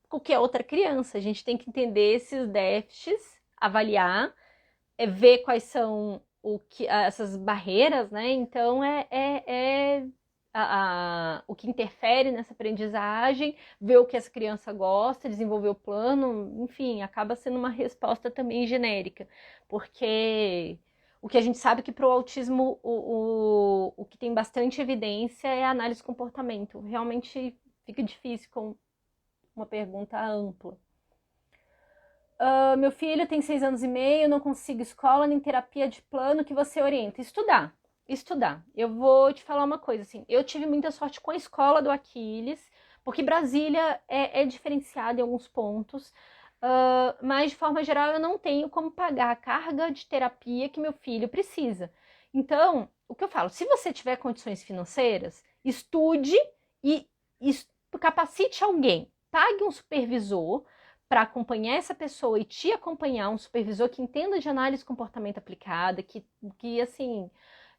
qualquer outra criança. A gente tem que entender esses déficits, avaliar, ver quais são essas barreiras, né? Então, o que interfere nessa aprendizagem, ver o que essa criança gosta, desenvolver o plano, enfim, acaba sendo uma resposta também genérica, porque o que a gente sabe que para o autismo o que tem bastante evidência é a análise de comportamento. Realmente fica difícil com uma pergunta ampla. Meu filho tem 6 anos e meio, não consigo escola nem terapia de plano, que você orienta? Estudar. Eu vou te falar uma coisa, assim, eu tive muita sorte com a escola do Aquiles, porque Brasília é diferenciada em alguns pontos, mas de forma geral eu não tenho como pagar a carga de terapia que meu filho precisa. Então, o que eu falo, se você tiver condições financeiras, estude e capacite alguém, pague um supervisor para acompanhar essa pessoa e te acompanhar, um supervisor que entenda de análise de comportamento aplicada, que assim...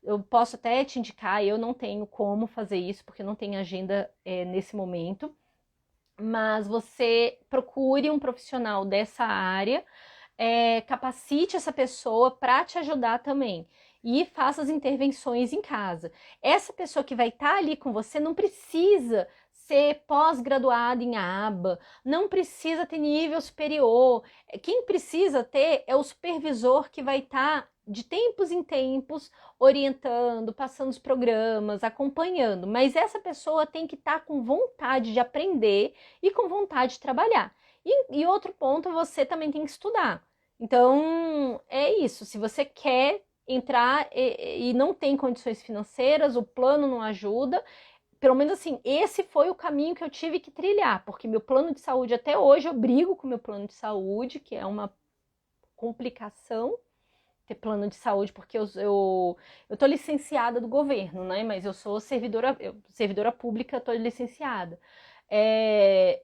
Eu posso até te indicar, eu não tenho como fazer isso, porque eu não tenho agenda nesse momento, mas você procure um profissional dessa área, capacite essa pessoa para te ajudar também, e faça as intervenções em casa. Essa pessoa que vai estar ali com você não precisa ser pós-graduada em aba, não precisa ter nível superior. Quem precisa ter é o supervisor que vai estar de tempos em tempos orientando, passando os programas, acompanhando. Mas essa pessoa tem que estar com vontade de aprender e com vontade de trabalhar. E outro ponto, você também tem que estudar. Então, é isso. Se você quer entrar e não tem condições financeiras, o plano não ajuda, pelo menos assim, esse foi o caminho que eu tive que trilhar, porque meu plano de saúde, até hoje, eu brigo com meu plano de saúde, que é uma complicação ter plano de saúde, porque eu tô licenciada do governo, né? Mas eu sou servidora pública, tô licenciada.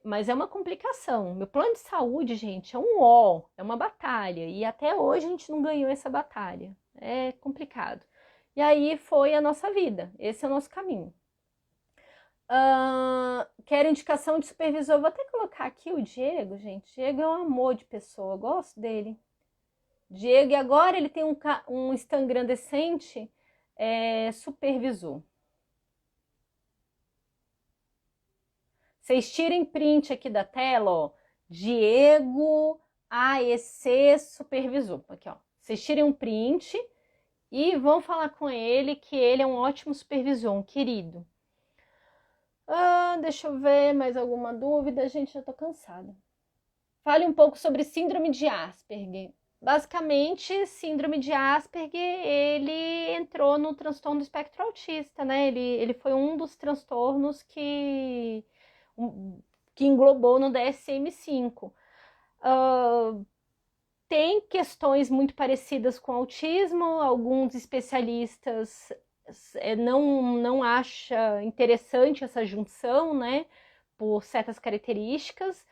Mas é uma complicação. Meu plano de saúde, gente, é um ó, é uma batalha. E até hoje a gente não ganhou essa batalha. É complicado. E aí foi a nossa vida. Esse é o nosso caminho. Quero indicação de supervisor. Vou até colocar aqui o Diego, gente. Diego é um amor de pessoa, eu gosto dele. Diego, e agora ele tem um Instagram decente, supervisor. Vocês tirem print aqui da tela, ó. Diego AEC supervisor. Aqui, ó. Vocês tirem um print e vão falar com ele que ele é um ótimo supervisor, um querido. Deixa eu ver mais alguma dúvida. Gente, já tô cansada. Fale um pouco sobre síndrome de Asperger. Basicamente, síndrome de Asperger, ele entrou no transtorno do espectro autista, né? Ele foi um dos transtornos que englobou no DSM-5. Tem questões muito parecidas com autismo, alguns especialistas não acham interessante essa junção, né? Por certas características.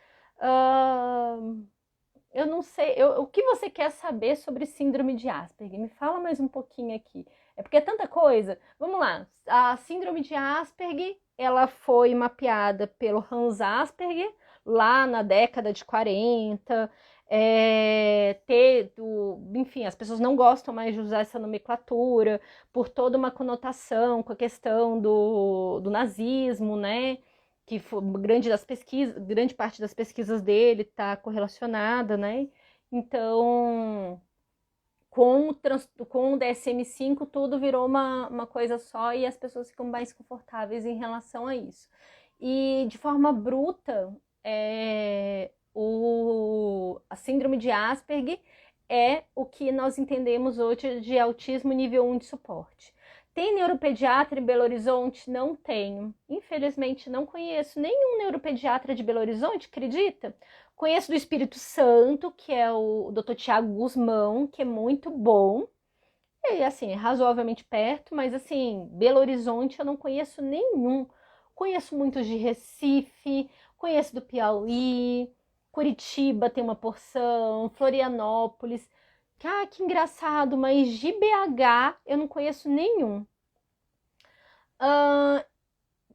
Eu não sei, o que você quer saber sobre síndrome de Asperger? Me fala mais um pouquinho aqui. É porque é tanta coisa. Vamos lá. A síndrome de Asperger, ela foi mapeada pelo Hans Asperger lá na década de 40. Enfim, as pessoas não gostam mais de usar essa nomenclatura por toda uma conotação com a questão do nazismo, né? Que foi grande parte das pesquisas dele está correlacionada, né? Então, com o DSM-5, tudo virou uma coisa só e as pessoas ficam mais confortáveis em relação a isso. E, de forma bruta, a síndrome de Asperger é o que nós entendemos hoje de autismo nível 1 de suporte. Tem neuropediatra em Belo Horizonte? Não tenho. Infelizmente, não conheço nenhum neuropediatra de Belo Horizonte, acredita? Conheço do Espírito Santo, que é o Dr. Tiago Guzmão, que é muito bom. E, assim, é razoavelmente perto, mas, assim, Belo Horizonte eu não conheço nenhum. Conheço muitos de Recife, conheço do Piauí, Curitiba tem uma porção, Florianópolis. Que engraçado, mas de BH eu não conheço nenhum.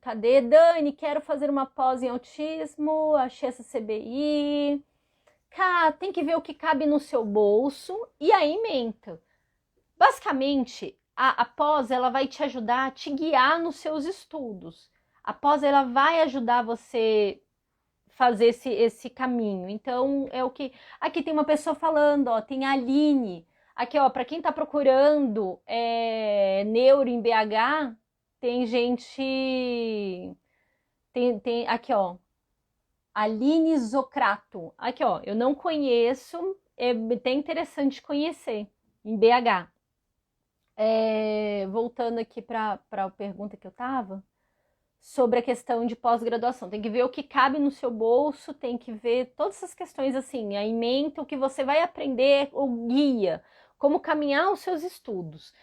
Cadê? Dani, quero fazer uma pós em autismo, achei essa CBI. Tem que ver o que cabe no seu bolso e aí ementa. Basicamente, a pós ela vai te ajudar a te guiar nos seus estudos. A pós ela vai ajudar você fazer esse caminho. Então, é o que... Aqui tem uma pessoa falando, ó, tem a Aline. Aqui, ó, para quem tá procurando neuro em BH, tem gente... Tem aqui, ó, Aline Zocrato. Aqui, ó, eu não conheço, é até interessante conhecer, em BH. Voltando aqui para a pergunta que eu tava, sobre a questão de pós-graduação. Tem que ver o que cabe no seu bolso, tem que ver todas essas questões assim, a ementa, o que você vai aprender, o guia, como caminhar os seus estudos.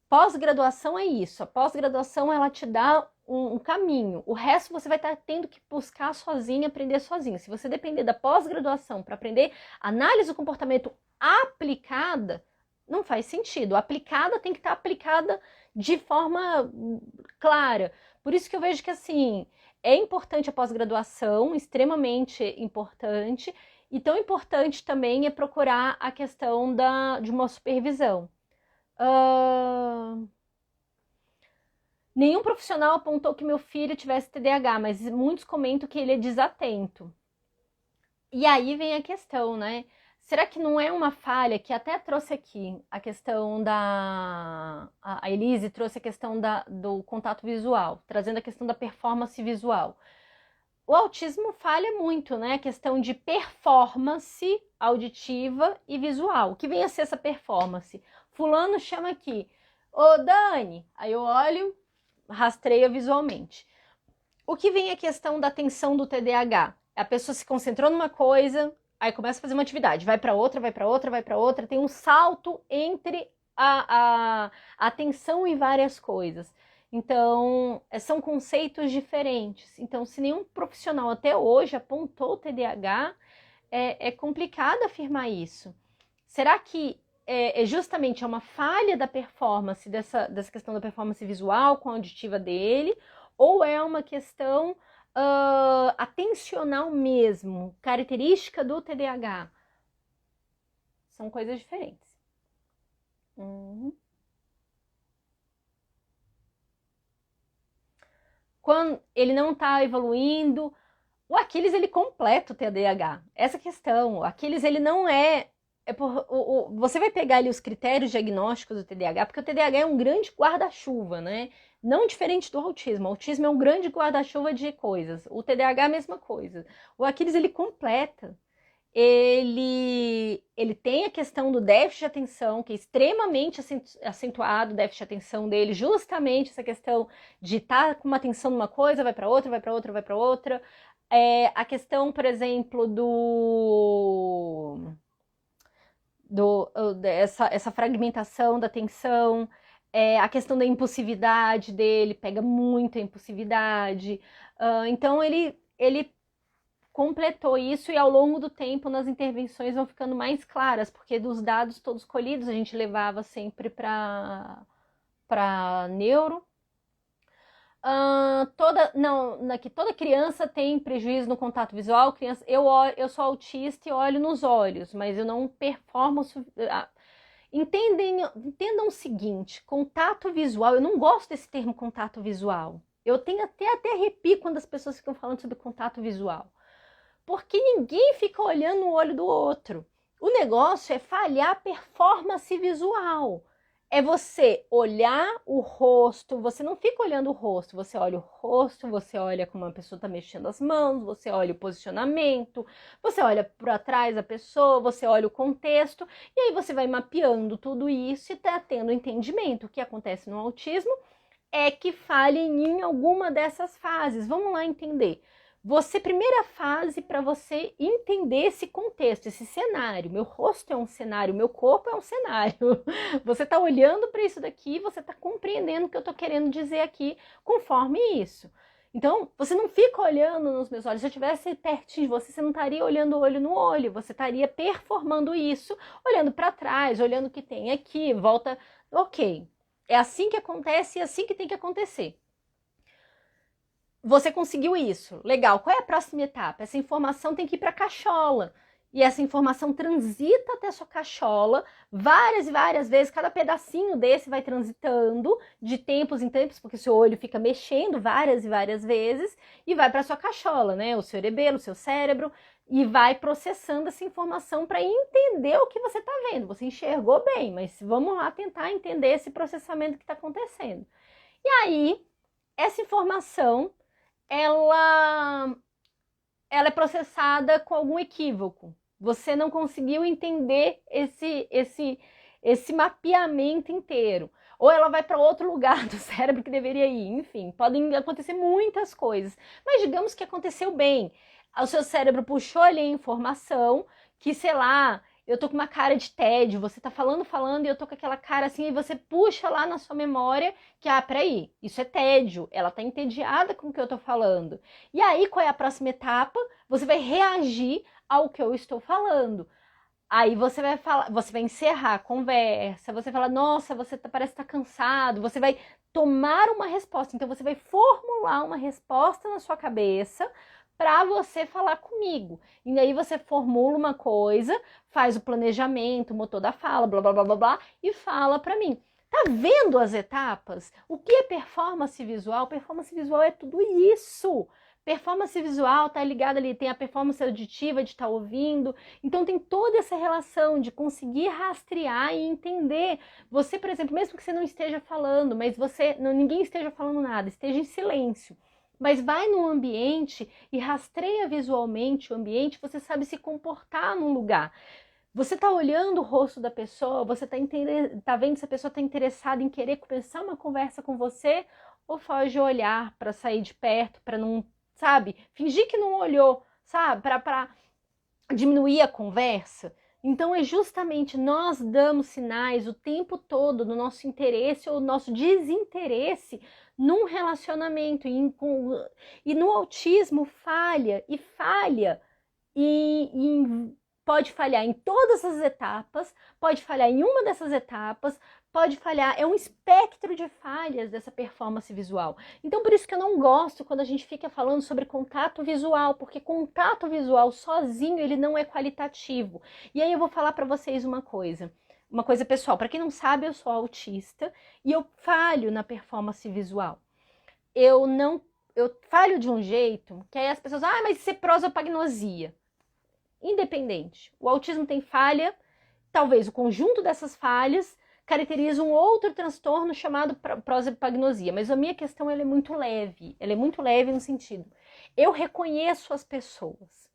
Pós-graduação é isso, a pós-graduação ela te dá um caminho, o resto você vai estar tendo que buscar sozinho, aprender sozinho. Se você depender da pós-graduação para aprender análise do comportamento aplicada, não faz sentido. A aplicada tem que estar aplicada de forma clara. Por isso que eu vejo que, assim, é importante a pós-graduação, extremamente importante, e tão importante também é procurar a questão de uma supervisão. Nenhum profissional apontou que meu filho tivesse TDAH, mas muitos comentam que ele é desatento. E aí vem a questão, né? Será que não é uma falha que até trouxe aqui a questão a Elise trouxe a questão do contato visual, trazendo a questão da performance visual. o autismo falha muito, né? A questão de performance auditiva e visual. O que vem a ser essa performance? Fulano chama aqui, ô Dani, aí eu olho, rastreio visualmente. O que vem a questão da atenção do TDAH? A pessoa se concentrou numa coisa, aí começa a fazer uma atividade, vai para outra, vai para outra, vai para outra, tem um salto entre a atenção em várias coisas. Então, são conceitos diferentes. Então, se nenhum profissional até hoje apontou o TDAH, é complicado afirmar isso. Será que justamente uma falha da performance, dessa questão da performance visual com a auditiva dele, ou é uma questão atencional mesmo, característica do TDAH? São coisas diferentes. Quando ele não está evoluindo, o Aquiles ele completa o TDAH. Essa questão, o Aquiles ele não você vai pegar ali os critérios diagnósticos do TDAH, porque o TDAH é um grande guarda-chuva, né? Não diferente do autismo. O autismo é um grande guarda-chuva de coisas. O TDAH é a mesma coisa. O Aquiles ele completa. Ele tem a questão do déficit de atenção, que é extremamente acentuado, o déficit de atenção dele, justamente essa questão de estar com uma atenção numa coisa, vai para outra, vai para outra, vai para outra. A questão, por exemplo, essa fragmentação da atenção, a questão da impulsividade dele, pega muito a impulsividade. Então, ele completou isso e ao longo do tempo nas intervenções vão ficando mais claras, porque dos dados todos colhidos a gente levava sempre para neuro. Que toda criança tem prejuízo no contato visual. Eu sou autista e olho nos olhos, mas eu não performo. Entendam o seguinte: contato visual, eu não gosto desse termo contato visual. Eu tenho até arrepio quando as pessoas ficam falando sobre contato visual. Porque ninguém fica olhando o olho do outro. O negócio é falhar a performance visual. É você olhar o rosto, você não fica olhando o rosto, você olha o rosto, você olha como a pessoa está mexendo as mãos, você olha o posicionamento, você olha para trás da pessoa, você olha o contexto, e aí você vai mapeando tudo isso e está tendo entendimento. O que acontece no autismo é que falhem em alguma dessas fases. Vamos lá entender. Primeira fase para você entender esse contexto, esse cenário. Meu rosto é um cenário, meu corpo é um cenário. Você está olhando para isso daqui, você está compreendendo o que eu estou querendo dizer aqui conforme isso. Então, você não fica olhando nos meus olhos. Se eu estivesse pertinho de você, você não estaria olhando olho no olho. Você estaria performando isso, olhando para trás, olhando o que tem aqui, volta. Ok, é assim que acontece e é assim que tem que acontecer. Você conseguiu isso, legal. Qual é a próxima etapa? Essa informação tem que ir para a cachola. E essa informação transita até a sua cachola várias e várias vezes. Cada pedacinho desse vai transitando de tempos em tempos, porque o seu olho fica mexendo várias e várias vezes e vai para a sua cachola, né? O seu cerebelo, o seu cérebro, e vai processando essa informação para entender o que você está vendo. Você enxergou bem, mas vamos lá tentar entender esse processamento que está acontecendo. E aí, essa informação ela é processada com algum equívoco. Você não conseguiu entender esse mapeamento inteiro. Ou ela vai para outro lugar do cérebro que deveria ir. Enfim, podem acontecer muitas coisas. Mas digamos que aconteceu bem. O seu cérebro puxou ali a informação que, sei lá, eu tô com uma cara de tédio, você tá falando e eu tô com aquela cara assim, e você puxa lá na sua memória que, peraí, isso é tédio, ela tá entediada com o que eu tô falando. E aí, qual é a próxima etapa? Você vai reagir ao que eu estou falando. Aí você vai falar, você vai encerrar a conversa, você fala, nossa, parece estar cansado, você vai tomar uma resposta. Então, você vai formular uma resposta na sua cabeça para você falar comigo. E aí você formula uma coisa, faz o planejamento, o motor da fala, blá, blá, blá, blá, blá, e fala para mim. Tá vendo as etapas? O que é performance visual? Performance visual é tudo isso. Performance visual tá ligada ali, tem a performance auditiva de estar ouvindo. Então tem toda essa relação de conseguir rastrear e entender. Você, por exemplo, mesmo que você não esteja falando, mas ninguém esteja falando nada, esteja em silêncio. Mas vai no ambiente e rastreia visualmente o ambiente, você sabe se comportar num lugar. Você tá olhando o rosto da pessoa, você tá vendo se a pessoa tá interessada em querer começar uma conversa com você ou foge olhar para sair de perto, para não, sabe, fingir que não olhou, sabe, para diminuir a conversa. Então é justamente nós damos sinais o tempo todo do nosso interesse ou nosso desinteresse num relacionamento. E no autismo falha e pode falhar em todas as etapas, pode falhar em uma dessas etapas, pode falhar, é um espectro de falhas dessa performance visual. Então por isso que eu não gosto quando a gente fica falando sobre contato visual, porque contato visual sozinho ele não é qualitativo. E aí eu vou falar para vocês uma coisa pessoal, para quem não sabe, eu sou autista e eu falho na performance visual. Eu falho de um jeito que aí as pessoas, mas isso é prosopagnosia. Independente. O autismo tem falha, talvez o conjunto dessas falhas caracteriza um outro transtorno chamado prosopagnosia, mas a minha questão ela é muito leve no sentido, eu reconheço as pessoas,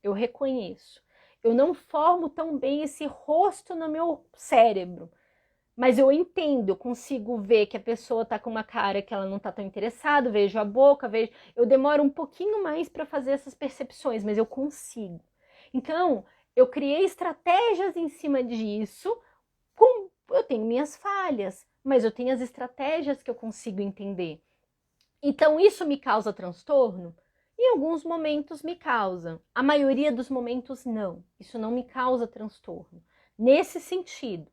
eu reconheço, eu não formo tão bem esse rosto no meu cérebro, mas eu entendo, eu consigo ver que a pessoa tá com uma cara que ela não tá tão interessada, vejo a boca, eu demoro um pouquinho mais para fazer essas percepções, mas eu consigo. Então, eu criei estratégias em cima disso, eu tenho minhas falhas, mas eu tenho as estratégias que eu consigo entender. Então, isso me causa transtorno? Em alguns momentos me causa. A maioria dos momentos não. Isso não me causa transtorno. Nesse sentido.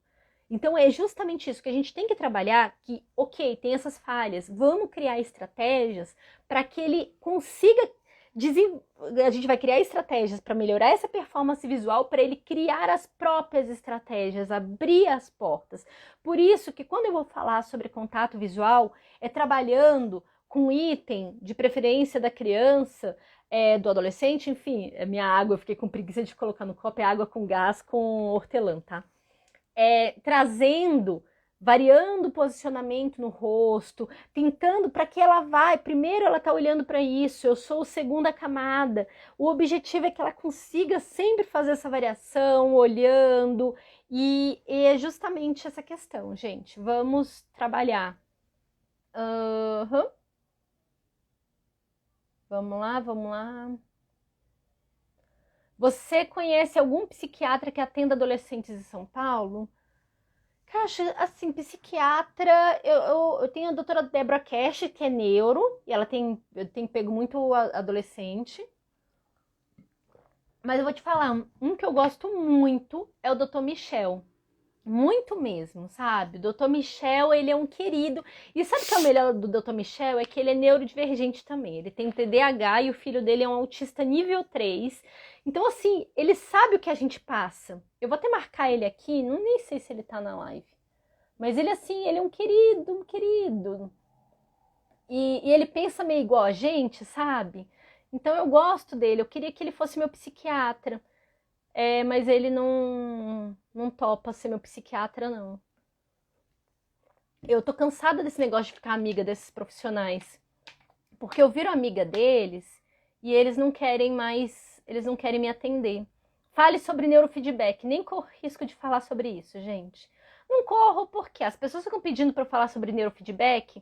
Então, é justamente isso que a gente tem que trabalhar, que, ok, tem essas falhas, vamos criar estratégias para que ele consiga a gente vai criar estratégias para melhorar essa performance visual, para ele criar as próprias estratégias, abrir as portas. Por isso que quando eu vou falar sobre contato visual, é trabalhando com item de preferência da criança, do adolescente, enfim, minha água, eu fiquei com preguiça de colocar no copo, é água com gás com hortelã, tá? Trazendo, variando o posicionamento no rosto, tentando para que ela primeiro ela tá olhando para isso, eu sou a segunda camada, o objetivo é que ela consiga sempre fazer essa variação, olhando, e é justamente essa questão, gente, vamos trabalhar. Vamos lá. Você conhece algum psiquiatra que atenda adolescentes em São Paulo? Cara, assim, psiquiatra, eu tenho a doutora Débora Cash, que é neuro, e eu tenho pego muito adolescente. Mas eu vou te falar, um que eu gosto muito é o Dr. Michel. Muito mesmo, sabe? O Dr. Michel, ele é um querido. E sabe o que é o melhor do Dr. Michel? É que ele é neurodivergente também. Ele tem TDAH e o filho dele é um autista nível 3. Então, assim, ele sabe o que a gente passa. Eu vou até marcar ele aqui, nem sei se ele tá na live. Mas ele, assim, ele é um querido. E ele pensa meio igual a gente, sabe? Então eu gosto dele, eu queria que ele fosse meu psiquiatra. Mas ele não topa ser meu psiquiatra, não. Eu tô cansada desse negócio de ficar amiga desses profissionais. Porque eu viro amiga deles e eles não querem me atender. Fale sobre neurofeedback, nem corro risco de falar sobre isso, gente. Não corro porque as pessoas ficam pedindo para eu falar sobre neurofeedback.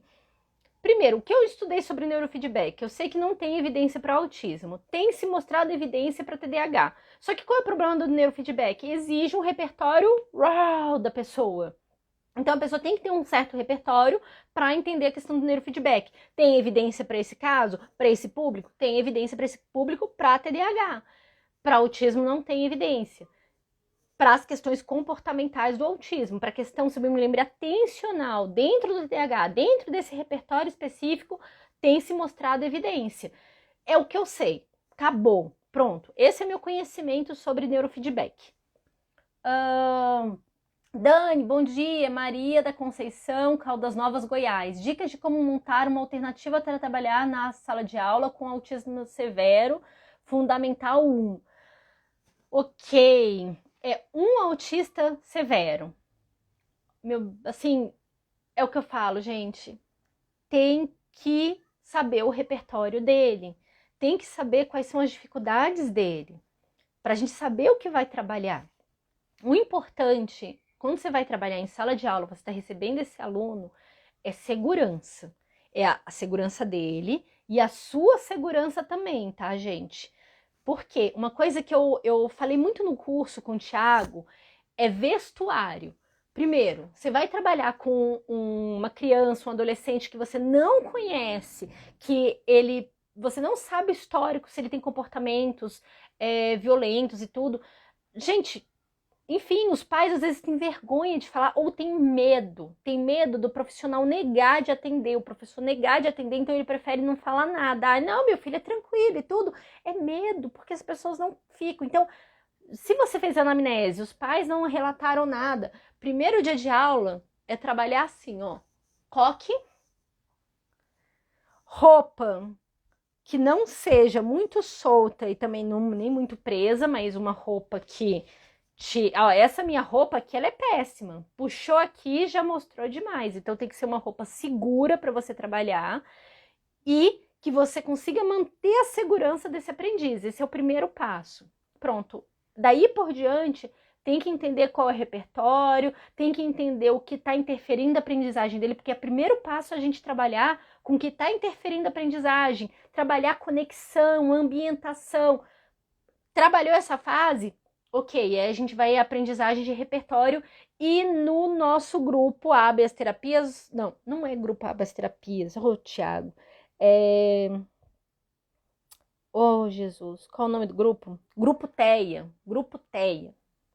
Primeiro, o que eu estudei sobre neurofeedback? Eu sei que não tem evidência para autismo. Tem se mostrado evidência para TDAH. Só que qual é o problema do neurofeedback? Exige um repertório da pessoa. Então a pessoa tem que ter um certo repertório para entender a questão do neurofeedback. Tem evidência para esse caso, para esse público? Tem evidência para esse público para TDAH. Para autismo não tem evidência. Para as questões comportamentais do autismo, para a questão, se eu me lembro, atencional, dentro do TDAH, dentro desse repertório específico, tem se mostrado evidência. É o que eu sei. Acabou. Pronto. Esse é meu conhecimento sobre neurofeedback. Dani, bom dia. Maria da Conceição, Caldas Novas, Goiás. Dicas de como montar uma alternativa para trabalhar na sala de aula com autismo severo, Fundamental 1. Ok. É um autista severo. Assim, é o que eu falo, gente. Tem que saber o repertório dele, tem que saber quais são as dificuldades dele, para a gente saber o que vai trabalhar. O importante, quando você vai trabalhar em sala de aula, você está recebendo esse aluno, é segurança. É a segurança dele e a sua segurança também, tá, gente? Porque uma coisa que eu falei muito no curso com o Thiago é vestuário. Primeiro, você vai trabalhar com uma criança, um adolescente que você não conhece, que você não sabe o histórico, se ele tem comportamentos violentos e tudo. Gente, enfim, os pais às vezes têm vergonha de falar ou tem medo do profissional negar de atender, o professor negar de atender, então ele prefere não falar nada. Ah, não, meu filho é tranquilo e tudo. É medo, porque as pessoas não ficam. Então, se você fez anamnese, os pais não relataram nada, primeiro dia de aula é trabalhar assim, ó, coque, roupa que não seja muito solta e também nem muito presa, mas uma roupa que essa minha roupa aqui, ela é péssima. Puxou aqui, já mostrou demais. Então tem que ser uma roupa segura para você trabalhar e que você consiga manter a segurança desse aprendiz. Esse é o primeiro passo. Pronto. Daí por diante, tem que entender qual é o repertório, tem que entender o que está interferindo na aprendizagem dele, porque é o primeiro passo a gente trabalhar com o que está interferindo na aprendizagem, trabalhar conexão, ambientação. Trabalhou essa fase? Ok, aí a gente vai à aprendizagem de repertório e no nosso grupo Habeas Terapias, não é grupo Habeas Terapias, Thiago, Jesus, qual é o nome do grupo? Grupo TEIA, vou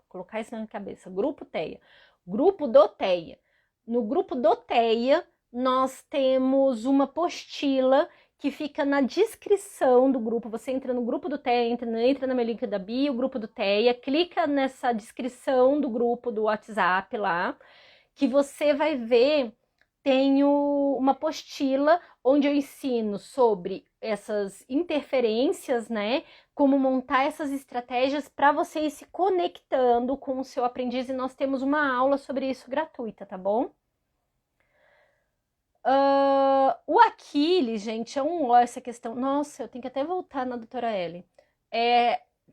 colocar isso na minha cabeça, grupo TEIA, grupo do TEIA. No grupo do TEIA, nós temos uma apostila que fica na descrição do grupo. Você entra no grupo do TEIA, entra no meu link da bio, grupo do TEIA, clica nessa descrição do grupo do WhatsApp lá, que você vai ver, tenho uma apostila onde eu ensino sobre essas interferências, né? Como montar essas estratégias para você ir se conectando com o seu aprendiz, e nós temos uma aula sobre isso gratuita, tá bom? O Aquiles, gente, essa questão. Nossa, eu tenho que até voltar na doutora Ellie.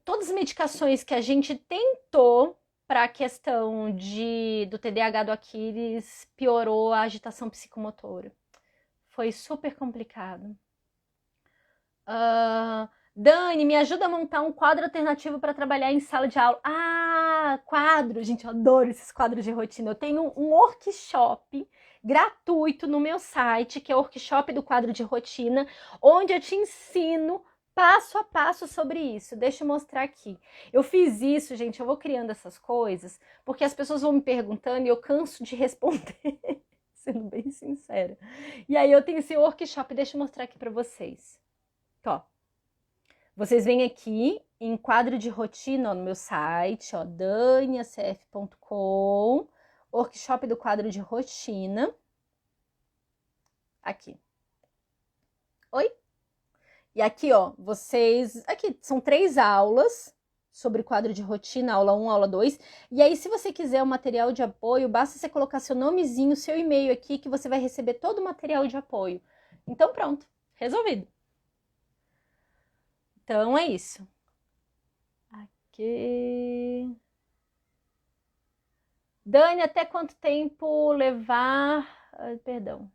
Todas as medicações que a gente tentou para a questão do TDAH do Aquiles piorou a agitação psicomotora. Foi super complicado. Dani, me ajuda a montar um quadro alternativo para trabalhar em sala de aula. Ah, quadro, gente, eu adoro esses quadros de rotina. Eu tenho um workshop gratuito no meu site, que é o workshop do quadro de rotina, onde eu te ensino passo a passo sobre isso. Deixa eu mostrar aqui. Eu fiz isso, gente, eu vou criando essas coisas, porque as pessoas vão me perguntando e eu canso de responder, sendo bem sincera. E aí eu tenho esse workshop, deixa eu mostrar aqui para vocês. Ó, vocês vêm aqui em quadro de rotina, ó, no meu site, ó, daniacf.com, workshop do quadro de rotina. Aqui. Oi? E aqui, ó, aqui são 3 aulas sobre quadro de rotina, aula 1, aula 2. E aí, se você quiser o material de apoio, basta você colocar seu nomezinho, seu e-mail aqui, que você vai receber todo o material de apoio. Então, pronto, resolvido. Então, é isso. Aqui. Dani, até quanto tempo levar... perdão.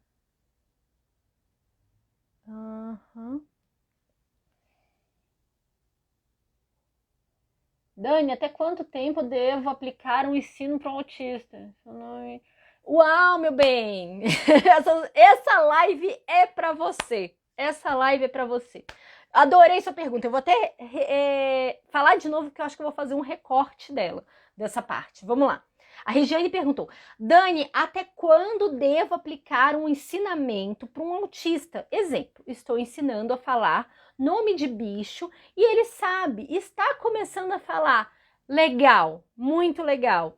Dani, até quanto tempo devo aplicar um ensino para um autista? Uau, meu bem! Essa live é para você. Essa live é para você. Adorei sua pergunta. Eu vou até falar de novo, que eu acho que eu vou fazer um recorte dessa parte. Vamos lá. A Regiane perguntou: Dani, até quando devo aplicar um ensinamento para um autista? Exemplo, estou ensinando a falar nome de bicho e ele sabe, está começando a falar. Legal, muito legal.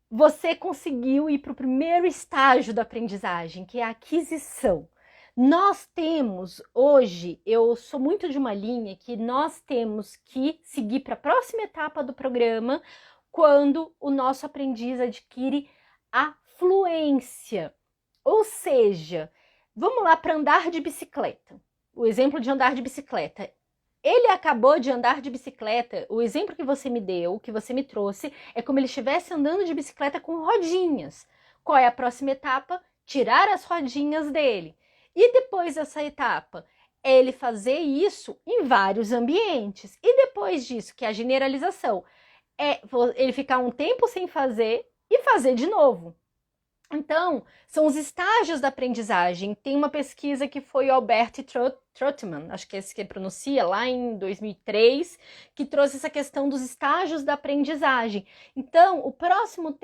Você conseguiu ir para o primeiro estágio da aprendizagem, que é a aquisição. Nós temos hoje, eu sou muito de uma linha que nós temos que seguir para a próxima etapa do programa quando o nosso aprendiz adquire a fluência. Ou seja, Vamos lá para andar de bicicleta. O exemplo de andar de bicicleta. Ele acabou de andar de bicicleta, o exemplo que você me deu, que você me trouxe, é como ele estivesse andando de bicicleta com rodinhas. Qual é a próxima etapa? Tirar as rodinhas dele. E depois dessa etapa? É ele fazer isso em vários ambientes. E depois disso, que é a generalização, é ele ficar um tempo sem fazer e fazer de novo. Então, são os estágios da aprendizagem. Tem uma pesquisa que foi o Albert Trotman, acho que é esse que pronuncia, lá em 2003, que trouxe essa questão dos estágios da aprendizagem. Então, o próximo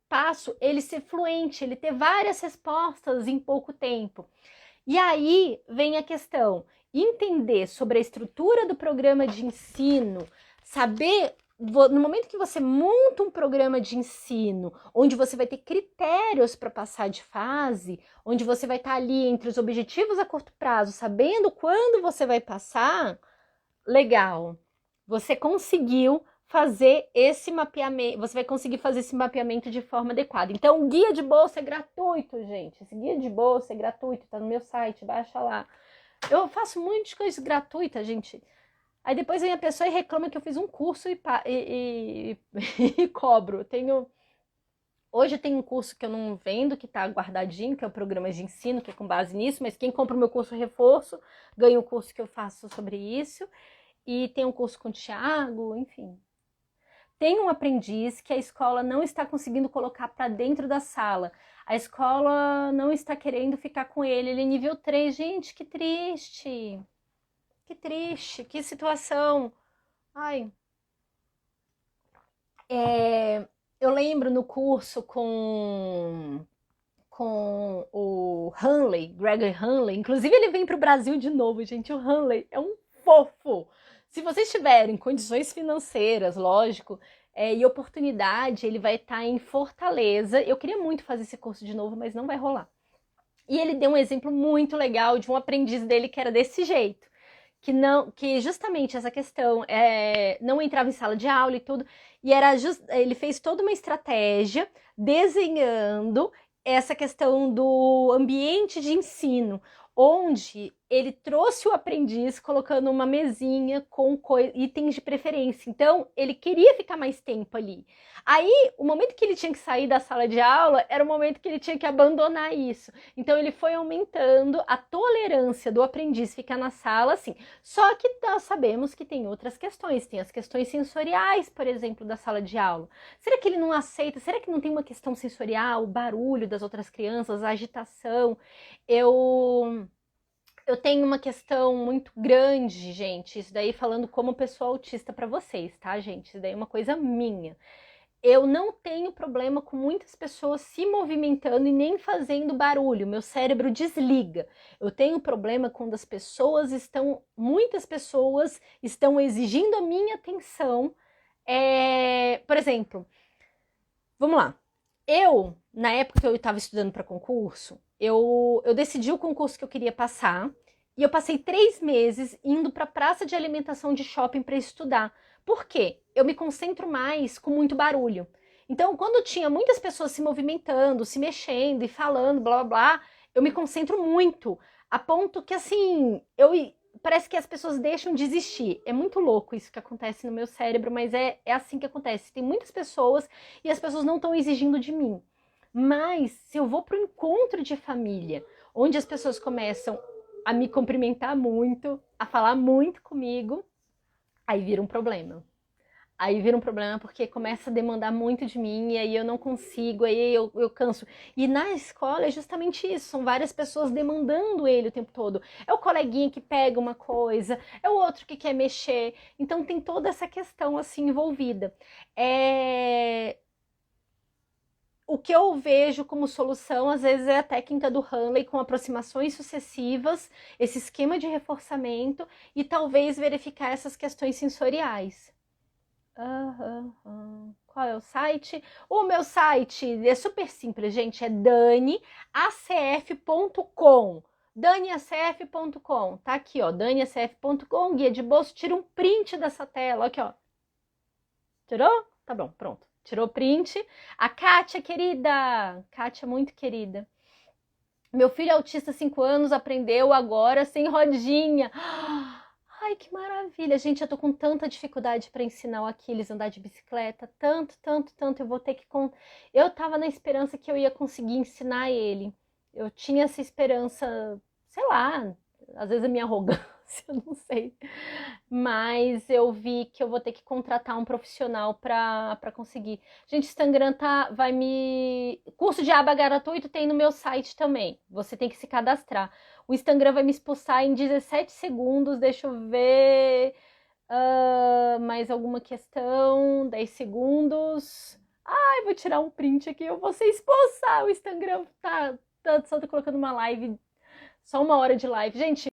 passo, ele ser fluente, ele ter várias respostas em pouco tempo. E aí vem a questão, entender sobre a estrutura do programa de ensino, saber no momento que você monta um programa de ensino, onde você vai ter critérios para passar de fase, onde você vai estar ali entre os objetivos a curto prazo, sabendo quando você vai passar, legal. Você conseguiu fazer esse mapeamento, você vai conseguir fazer esse mapeamento de forma adequada. Então, o guia de bolsa é gratuito, gente. Esse guia de bolsa é gratuito, tá no meu site, baixa lá. Eu faço muitas coisas gratuitas, gente. Aí depois vem a pessoa e reclama que eu fiz um curso e cobro. Hoje tem um curso que eu não vendo, que está guardadinho, que é o programa de ensino, que é com base nisso, mas quem compra o meu curso reforço, ganha o curso que eu faço sobre isso. E tem um curso com o Thiago, enfim. Tem um aprendiz que a escola não está conseguindo colocar para dentro da sala. A escola não está querendo ficar com ele. Ele é nível 3. Gente, que triste. Que triste, que situação. Ai. Eu lembro no curso com o Hanley, Gregory Hanley. Inclusive ele vem para o Brasil de novo, gente. O Hanley é um fofo. Se vocês tiverem condições financeiras, lógico, e oportunidade, ele vai estar em Fortaleza. Eu queria muito fazer esse curso de novo, mas não vai rolar. E ele deu um exemplo muito legal de um aprendiz dele que era desse jeito. Que justamente essa questão não entrava em sala de aula e tudo, e ele fez toda uma estratégia desenhando essa questão do ambiente de ensino, onde ele trouxe o aprendiz colocando uma mesinha com itens de preferência. Então, ele queria ficar mais tempo ali. Aí, o momento que ele tinha que sair da sala de aula era o momento que ele tinha que abandonar isso. Então, ele foi aumentando a tolerância do aprendiz ficar na sala, assim. Só que nós sabemos que tem outras questões. Tem as questões sensoriais, por exemplo, da sala de aula. Será que ele não aceita? Será que não tem uma questão sensorial? O barulho das outras crianças, a agitação? Eu tenho uma questão muito grande, gente. Isso daí falando como pessoa autista para vocês, tá, gente? Isso daí é uma coisa minha. Eu não tenho problema com muitas pessoas se movimentando e nem fazendo barulho. Meu cérebro desliga. Eu tenho problema quando muitas pessoas estão exigindo a minha atenção. Por exemplo, vamos lá. Na época que eu estava estudando para concurso, eu decidi o concurso que eu queria passar e eu passei 3 meses indo para a praça de alimentação de shopping para estudar. Por quê? Eu me concentro mais com muito barulho. Então, quando tinha muitas pessoas se movimentando, se mexendo e falando, blá blá blá, eu me concentro muito, a ponto que assim, parece que as pessoas deixam de existir. É muito louco isso que acontece no meu cérebro, mas é assim que acontece. Tem muitas pessoas e as pessoas não estão exigindo de mim. Mas se eu vou para o encontro de família, onde as pessoas começam a me cumprimentar muito, a falar muito comigo, aí vira um problema. Aí vira um problema porque começa a demandar muito de mim e aí eu não consigo, aí eu canso. E na escola é justamente isso, são várias pessoas demandando ele o tempo todo. É o coleguinha que pega uma coisa, é o outro que quer mexer. Então tem toda essa questão assim envolvida. O que eu vejo como solução, às vezes, é a técnica do Hanley com aproximações sucessivas, esse esquema de reforçamento e talvez verificar essas questões sensoriais. Qual é o site? O meu site é super simples, gente, é daniacf.com. daniacf.com, tá aqui, ó, daniacf.com, guia de bolso, tira um print dessa tela, aqui, ó. Tirou? Tá bom, pronto. Tirou print. A Kátia, querida. Kátia, muito querida. Meu filho é autista, 5 anos, aprendeu agora sem rodinha. Ai, que maravilha. Gente, eu tô com tanta dificuldade para ensinar o Aquiles a andar de bicicleta. Tanto, tanto, tanto. Eu vou ter que... Eu tava na esperança que eu ia conseguir ensinar ele. Eu tinha essa esperança, sei lá, às vezes a minha arrogância, eu não sei. Mas eu vi que eu vou ter que contratar um profissional para conseguir. Gente, Instagram vai me... Curso de aba gratuito tem no meu site também. Você tem que se cadastrar. O Instagram vai me expulsar em 17 segundos. Deixa eu ver. Mais alguma questão? 10 segundos. Ai, vou tirar um print aqui. Eu vou ser expulsar. O Instagram só tô colocando uma live. Só 1 hora de live. Gente,